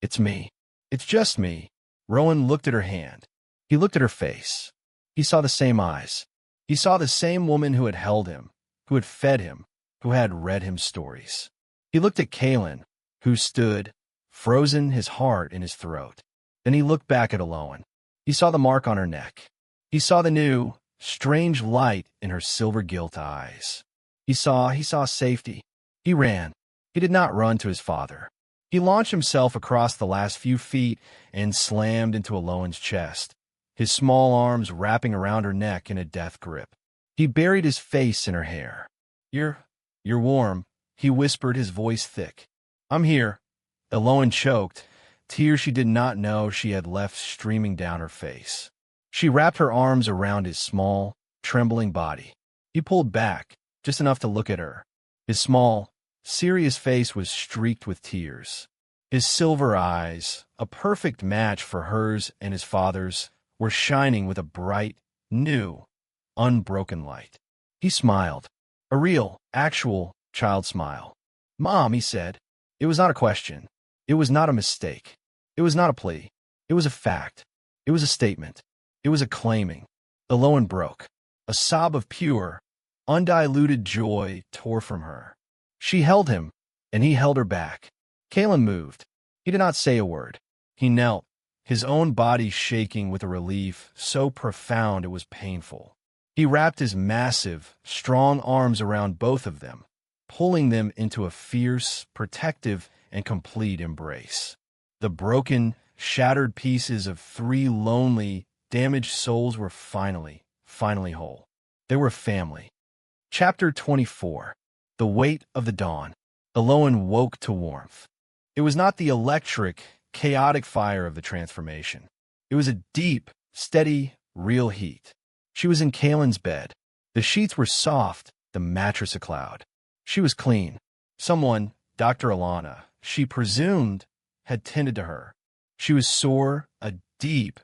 It's me. It's just me. Rowan looked at her hand. He looked at her face. He saw the same eyes. He saw the same woman who had held him, who had fed him, who had read him stories. He looked at Kaelan, who stood, frozen, his heart in his throat. Then he looked back at Elowen. He saw the mark on her neck. He saw the new, strange light in her silver-gilt eyes. He saw safety. He ran. He did not run to his father. He launched himself across the last few feet and slammed into Elowen's chest, his small arms wrapping around her neck in a death grip. He buried his face in her hair. You're warm, he whispered, his voice thick. I'm here. Elowen choked, tears she did not know she had left streaming down her face. She wrapped her arms around his small, trembling body. He pulled back, just enough to look at her. His small, serious face was streaked with tears. His silver eyes, a perfect match for hers and his father's, were shining with a bright, new, unbroken light. He smiled, a real, actual child smile. Mom, he said. It was not a question. It was not a mistake. It was not a plea. It was a fact. It was a statement. It was a claiming. Elowen broke. A sob of pure, undiluted joy tore from her. She held him, and he held her back. Kaelan moved. He did not say a word. He knelt, his own body shaking with a relief so profound it was painful. He wrapped his massive, strong arms around both of them, pulling them into a fierce, protective, and complete embrace. The broken, shattered pieces of three lonely, damaged souls were finally whole. They were family. Chapter 24. The Weight of the Dawn. Elowen woke to warmth. It was not the electric, chaotic fire of the transformation. It was a deep, steady, real heat. She was in Kaelan's bed. The sheets were soft, the mattress a cloud. She was clean. Someone, Dr. Alana, she presumed, had tended to her. She was sore, a deep,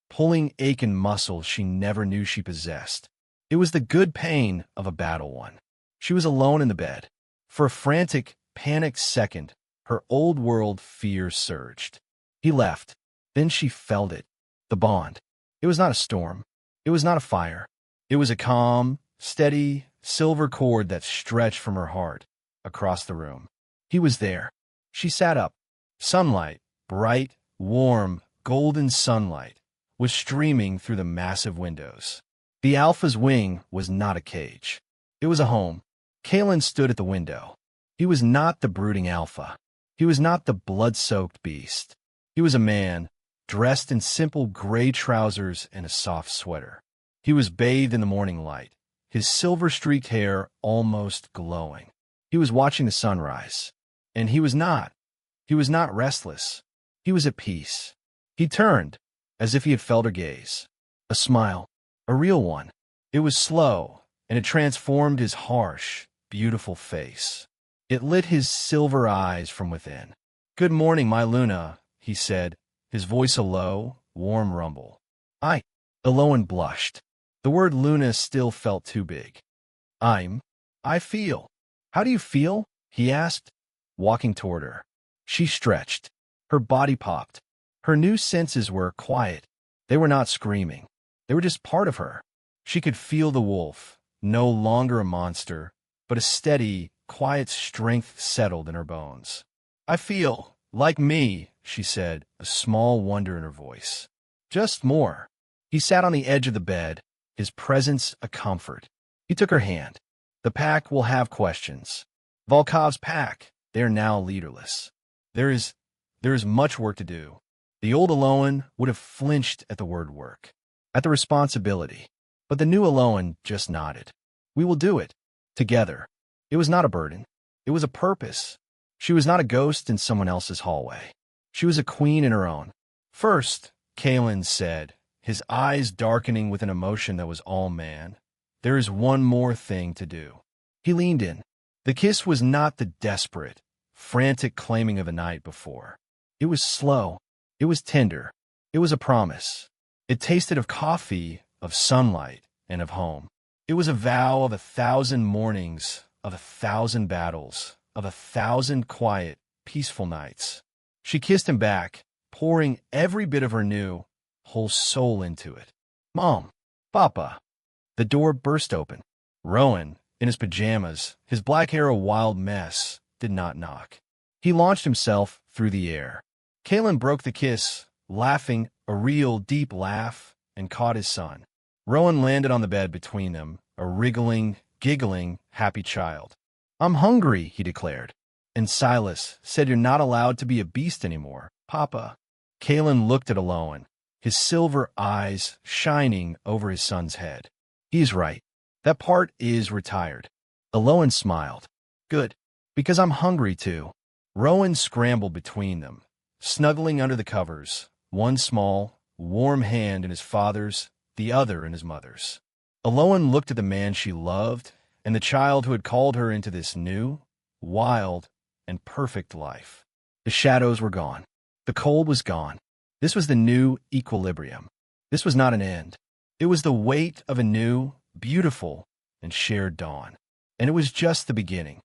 pulling ache in muscles she never knew she possessed. It was the good pain of a battle won. She was alone in the bed. For a frantic, panicked second, her old world fear surged. He left. Then she felt it. The bond. It was not a storm. It was not a fire. It was a calm, steady, silver cord that stretched from her heart across the room. He was there. She sat up. Sunlight, bright, warm, golden sunlight, was streaming through the massive windows. The Alpha's wing was not a cage. It was a home. Kaelan stood at the window. He was not the brooding Alpha. He was not the blood-soaked beast. He was a man, dressed in simple gray trousers and a soft sweater. He was bathed in the morning light, his silver-streaked hair almost glowing. He was watching the sunrise. And he was not. He was not restless. He was at peace. He turned, as if he had felt her gaze. A smile. A real one. It was slow, and it transformed his harsh, beautiful face. It lit his silver eyes from within. "Good morning, my Luna," he said, his voice a low, warm rumble. Elowen blushed. The word Luna still felt too big. I feel. How do you feel? He asked, walking toward her. She stretched. Her body popped. Her new senses were quiet. They were not screaming. They were just part of her. She could feel the wolf, no longer a monster, but a steady, quiet strength settled in her bones. "I feel like me," she said, a small wonder in her voice. "Just more." He sat on the edge of the bed, his presence a comfort. He took her hand. "The pack will have questions. Volkov's pack. They are now leaderless. There is much work to do. The old Elowen would have flinched at the word work, at the responsibility. But the new Elowen just nodded. We will do it. Together. It was not a burden. It was a purpose. She was not a ghost in someone else's hallway. She was a queen in her own. First, Kaelan said, his eyes darkening with an emotion that was all man, there is one more thing to do. He leaned in. The kiss was not the desperate, frantic claiming of a night before. It was slow. It was tender. It was a promise. It tasted of coffee, of sunlight, and of home. It was a vow of 1,000 mornings, of 1,000 battles, of 1,000 quiet, peaceful nights. She kissed him back, pouring every bit of her new, whole soul into it. Mom, Papa. The door burst open. Rowan, in his pajamas, his black hair a wild mess, did not knock. He launched himself through the air. Kaelan broke the kiss, laughing a real deep laugh, and caught his son. Rowan landed on the bed between them, a wriggling, giggling, happy child. I'm hungry, he declared. And Silas said you're not allowed to be a beast anymore, Papa. Kaelan looked at Elowen, his silver eyes shining over his son's head. He's right. That part is retired. Elowen smiled. Good, because I'm hungry too. Rowan scrambled between them, snuggling under the covers, one small, warm hand in his father's, the other in his mother's. Elowen looked at the man she loved and the child who had called her into this new, wild, and perfect life. The shadows were gone. The cold was gone. This was the new equilibrium. This was not an end. It was the weight of a new, beautiful, and shared dawn. And it was just the beginning.